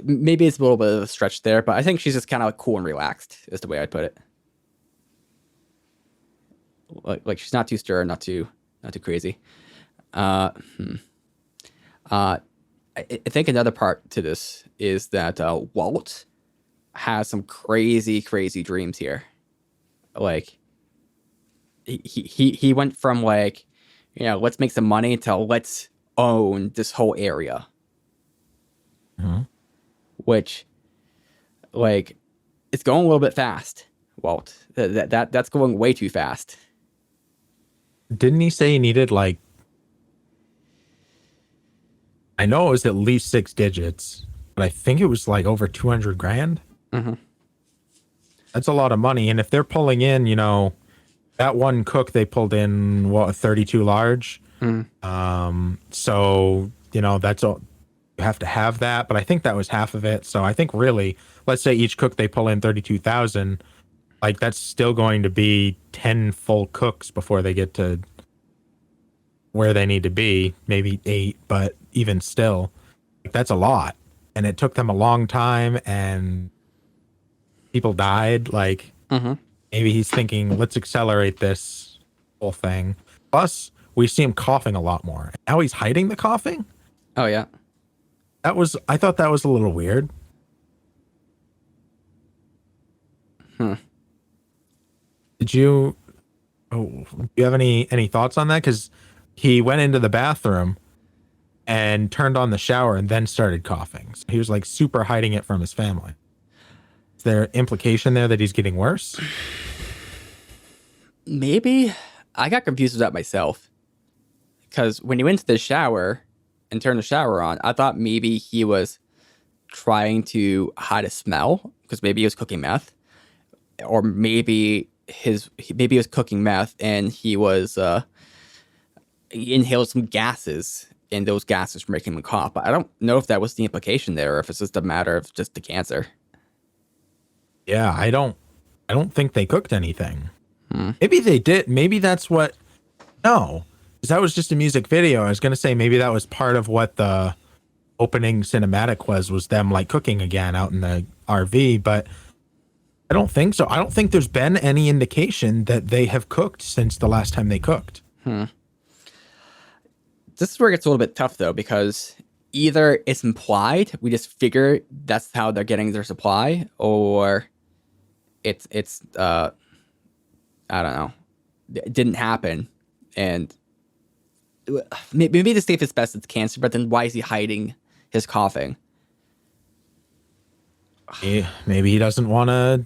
Maybe it's a little bit of a stretch there, but I think she's just kind of cool and relaxed, is the way I'd put it. Like she's not too stern, not too crazy. I think another part to this is that Walt has some crazy dreams here. Like he went from like, let's make some money to let's own this whole area. Which, like, it's going a little bit fast, Walt. That's going way too fast. Didn't he say he needed, like, I know it was at least 6 digits, but I think it was like over 200 grand. That's a lot of money. And if they're pulling in, that one cook they pulled in, 32 large. So, that's all. You have to have that, but I think that was half of it. So I think really, let's say each cook they pull in 32,000, like that's still going to be 10 full cooks before they get to where they need to be, maybe 8, but even still, that's a lot. And it took them a long time, and people died. Like, maybe he's thinking, let's accelerate this whole thing. Plus, we see him coughing a lot more. Now he's hiding the coughing? Oh, yeah. I thought that was a little weird. Did you do you have any thoughts on that? Because he went into the bathroom and turned on the shower and then started coughing. So he was like super hiding it from his family. Is there implication there that he's getting worse? Maybe. I got confused with that myself. Because when he went to the shower and turned the shower on, I thought maybe he was trying to hide a smell, because maybe he was cooking meth, or maybe he was cooking meth and he was he inhaled some gases, and those gases were making him cough. But I don't know if that was the implication there, or if it's just a matter of just the cancer. Yeah, I don't think they cooked anything. Maybe they did. Maybe that's what. No. Because that was just a music video. I was going to say maybe that was part of what the opening cinematic was them like cooking again out in the RV, but I don't think so. I don't think there's been any indication that they have cooked since the last time they cooked. This is where it gets a little bit tough though, because either it's implied, we just figure that's how they're getting their supply, or it's I don't know, it didn't happen, and maybe the safest best it's cancer, but then why is he hiding his coughing? Maybe he doesn't want to.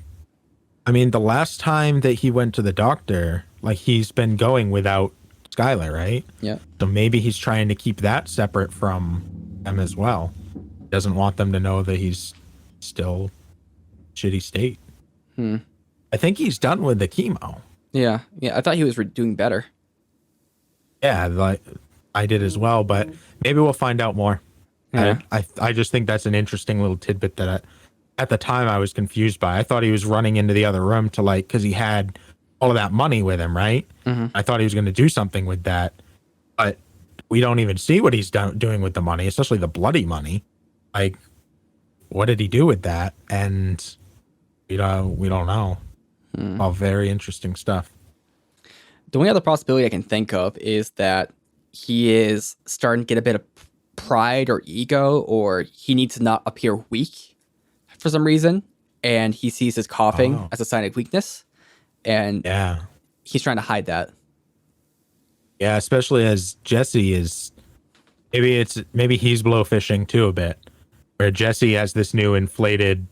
I mean, the last time that he went to the doctor, like he's been going without Skylar, right? Yeah. So maybe he's trying to keep that separate from them as well. Doesn't want them to know that he's still shitty state. I think he's done with the chemo. Yeah. I thought he was doing better. Yeah, like I did as well, but maybe we'll find out more. Yeah. I just think that's an interesting little tidbit that at the time I was confused by. I thought he was running into the other room to like, because he had all of that money with him, right? I thought he was going to do something with that, but we don't even see what he's doing with the money, especially the bloody money. Like, what did he do with that? And we don't know. All very interesting stuff. The only other possibility I can think of is that he is starting to get a bit of pride or ego, or he needs to not appear weak for some reason, and he sees his coughing as a sign of weakness, and he's trying to hide that. Yeah, especially as Jesse is, maybe he's blowfishing too a bit, where Jesse has this new inflated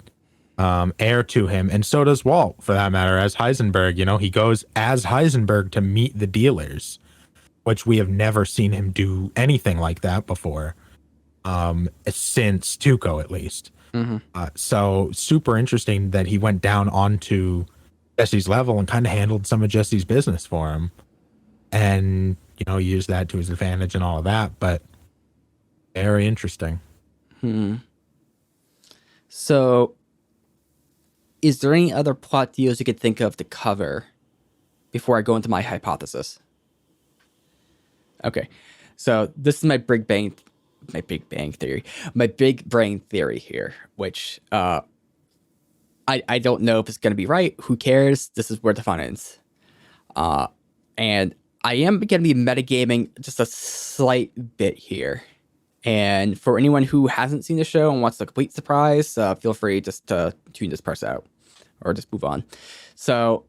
air to him, and so does Walt, for that matter, as Heisenberg. You know, he goes as Heisenberg to meet the dealers, which we have never seen him do anything like that before, since Tuco at least. So super interesting that he went down onto Jesse's level and kind of handled some of Jesse's business for him, and used that to his advantage and all of that. But very interesting. So, is there any other plot deals you could think of to cover before I go into my hypothesis? Okay, so this is my big brain theory here, which I don't know if it's going to be right. Who cares? This is where the fun ends. And I am going to be metagaming just a slight bit here. And for anyone who hasn't seen the show and wants the complete surprise, feel free just to tune this part out or just move on. So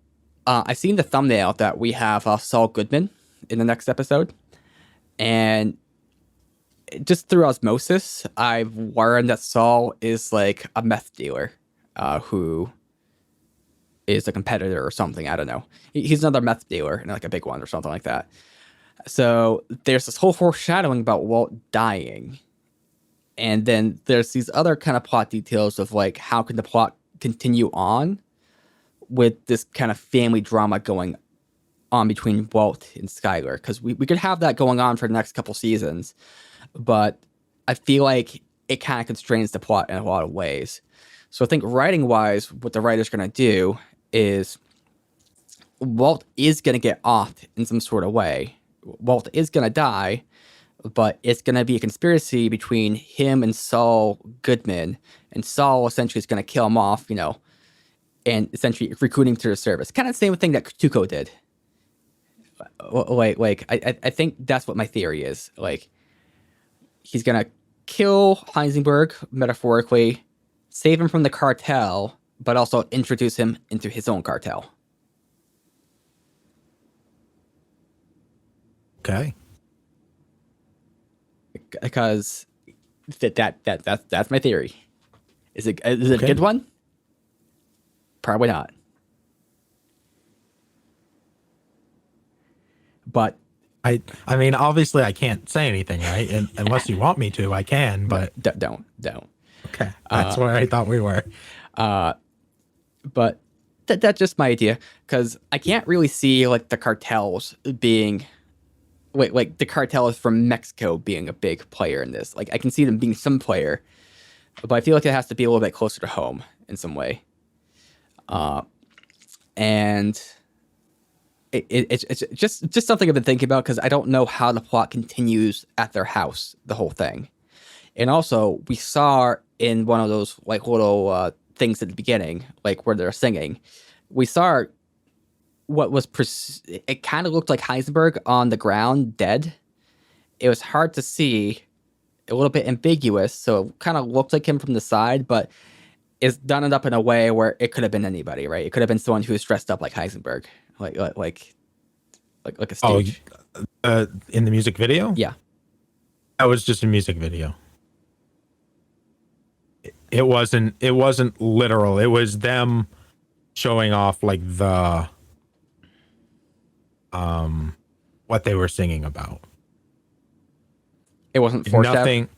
I've seen the thumbnail that we have Saul Goodman in the next episode. And just through osmosis, I've learned that Saul is like a meth dealer who is a competitor or something. I don't know. He's another meth dealer and like a big one or something like that. So there's this whole foreshadowing about Walt dying. And then there's these other kind of plot details of like, how can the plot continue on with this kind of family drama going on between Walt and Skylar? Because we could have that going on for the next couple seasons, but I feel like it kind of constrains the plot in a lot of ways. So I think writing-wise, what the writer's going to do is Walt is going to get offed in some sort of way. Walt is going to die, but it's going to be a conspiracy between him and Saul Goodman, and Saul essentially is going to kill him off, and essentially recruit him to the service. Kind of the same thing that Tuco did. I think that's what my theory is. Like, he's going to kill Heisenberg, metaphorically, save him from the cartel, but also introduce him into his own cartel. Okay. Because that's my theory. Is it a good one? Probably not. But I mean, obviously, I can't say anything, right? And unless you want me to, I can. But don't. Okay, that's where I thought we were. But that's just my idea, because I can't really see like the cartels being. Like the cartels from Mexico being a big player in this. Like I can see them being some player, but I feel like it has to be a little bit closer to home in some way. And it's just something I've been thinking about, because I don't know how the plot continues at their house, the whole thing. And also we saw in one of those like little things at the beginning, like where they're singing, we saw what was it kind of looked like Heisenberg on the ground, dead, it was hard to see, a little bit ambiguous, so it kind of looked like him from the side, but it's done it up in a way where it could have been anybody, right? It could have been someone who was dressed up like Heisenberg, like a Oh, stage. in the music video? Yeah. That was just a music video. It wasn't literal. It was them showing off like the what they were singing about. It wasn't foreshadowing.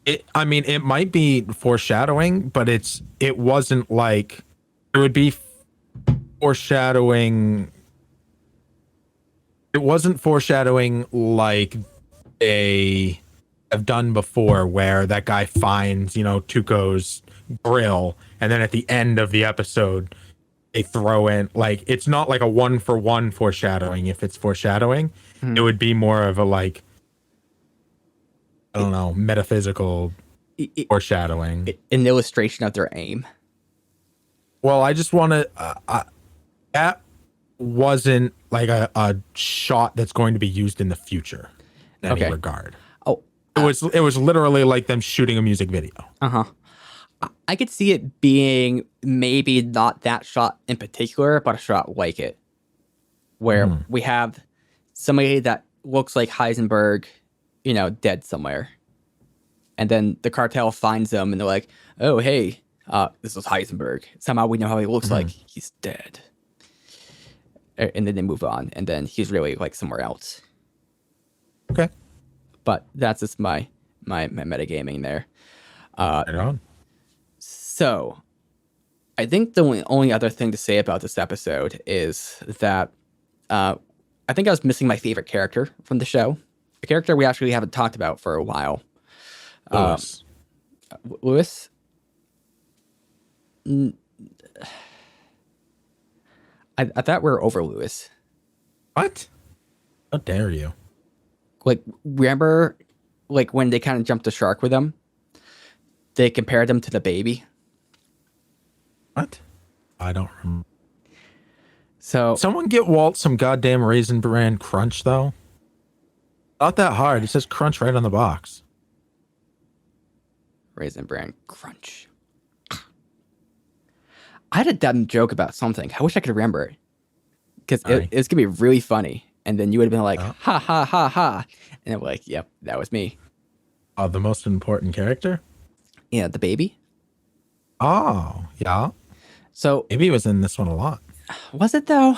Nothing. I mean, it might be foreshadowing, but it wasn't like it would be foreshadowing. It wasn't foreshadowing like they have done before, where that guy finds, Tuco's grill, and then at the end of the episode, they throw in like it's not like a 1-for-1 foreshadowing. If it's foreshadowing, it would be more of a like I don't know, metaphysical foreshadowing. An illustration of their aim. Well, I just want to. That wasn't like a shot that's going to be used in the future in any regard. Oh, it was literally like them shooting a music video. I could see it being maybe not that shot in particular, but a shot like it, where we have somebody that looks like Heisenberg, dead somewhere. And then the cartel finds them and they're like, oh, hey, this is Heisenberg. Somehow we know how he looks like. He's dead. And then they move on. And then he's really like somewhere else. Okay. But that's just my metagaming there. Right on. So I think the only other thing to say about this episode is that I think I was missing my favorite character from the show. A character we actually haven't talked about for a while. Lewis. Lewis? I thought we were over Lewis. What? How dare you? Like, remember, like, when they kind of jumped the shark with him? They compared him to the baby. What? I don't remember. So Someone get Walt some goddamn Raisin Bran Crunch, though. Not that hard. It says Crunch right on the box. Raisin Bran Crunch. I had a dumb joke about something. I wish I could remember it. Because it was going to be really funny. And then you would have been like, ha, ha, ha, ha. And I'm like, yep, that was me. Oh, the most important character? Yeah, the baby. Oh, yeah. So Maybe he was in this one a lot. was it though?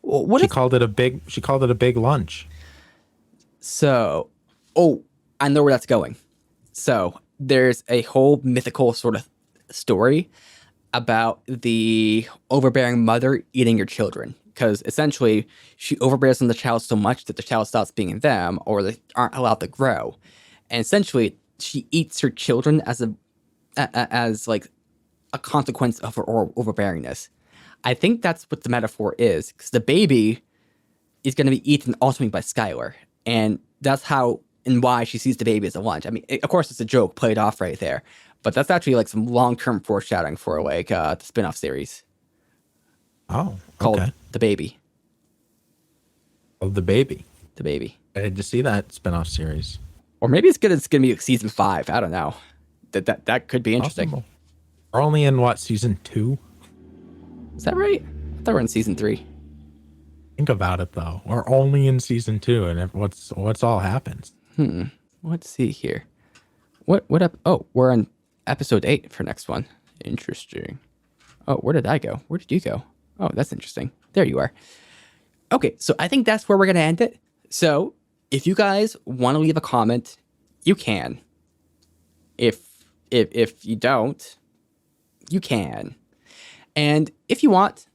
What She called it a big lunch. So, I know where that's going. So there's a whole mythical sort of story about the overbearing mother eating your children. Because essentially, she overbears on the child so much that the child stops being them, or they aren't allowed to grow. And essentially, she eats her children as like a consequence of her overbearingness. I think that's what the metaphor is, because the baby is going to be eaten ultimately by Skylar, and that's how and why she sees the baby as a lunch. I mean, of course, it's a joke played off right there, but that's actually like some long-term foreshadowing for like the spin-off series. Oh, called okay. The Baby. Of the baby. The Baby. I had to see that spin-off series. Or maybe it's going to be like season 5. I don't know. That could be interesting. Possible. We're only in what, season 2? Is that right? I thought we were in season 3. Think about it though. We're only in season 2, and what's all happens. Let's see here. What up? Oh, we're on episode 8 for next one. Interesting. Oh, where did I go? Where did you go? Oh, that's interesting. There you are. Okay, so I think that's where we're gonna end it. So if you guys want to leave a comment, you can. If you don't, you can. And if you want,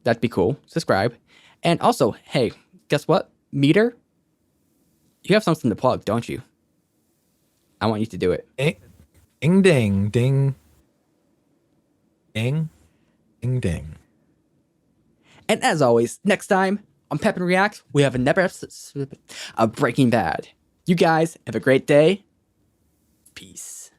that'd be cool. Subscribe. And also, hey, guess what? Meader, you have something to plug, don't you? I want you to do it. Ding, ding, ding. Ding, ding, ding. And as always, next time on Pepin Reacts, we have another episode of Breaking Bad. You guys have a great day. Peace.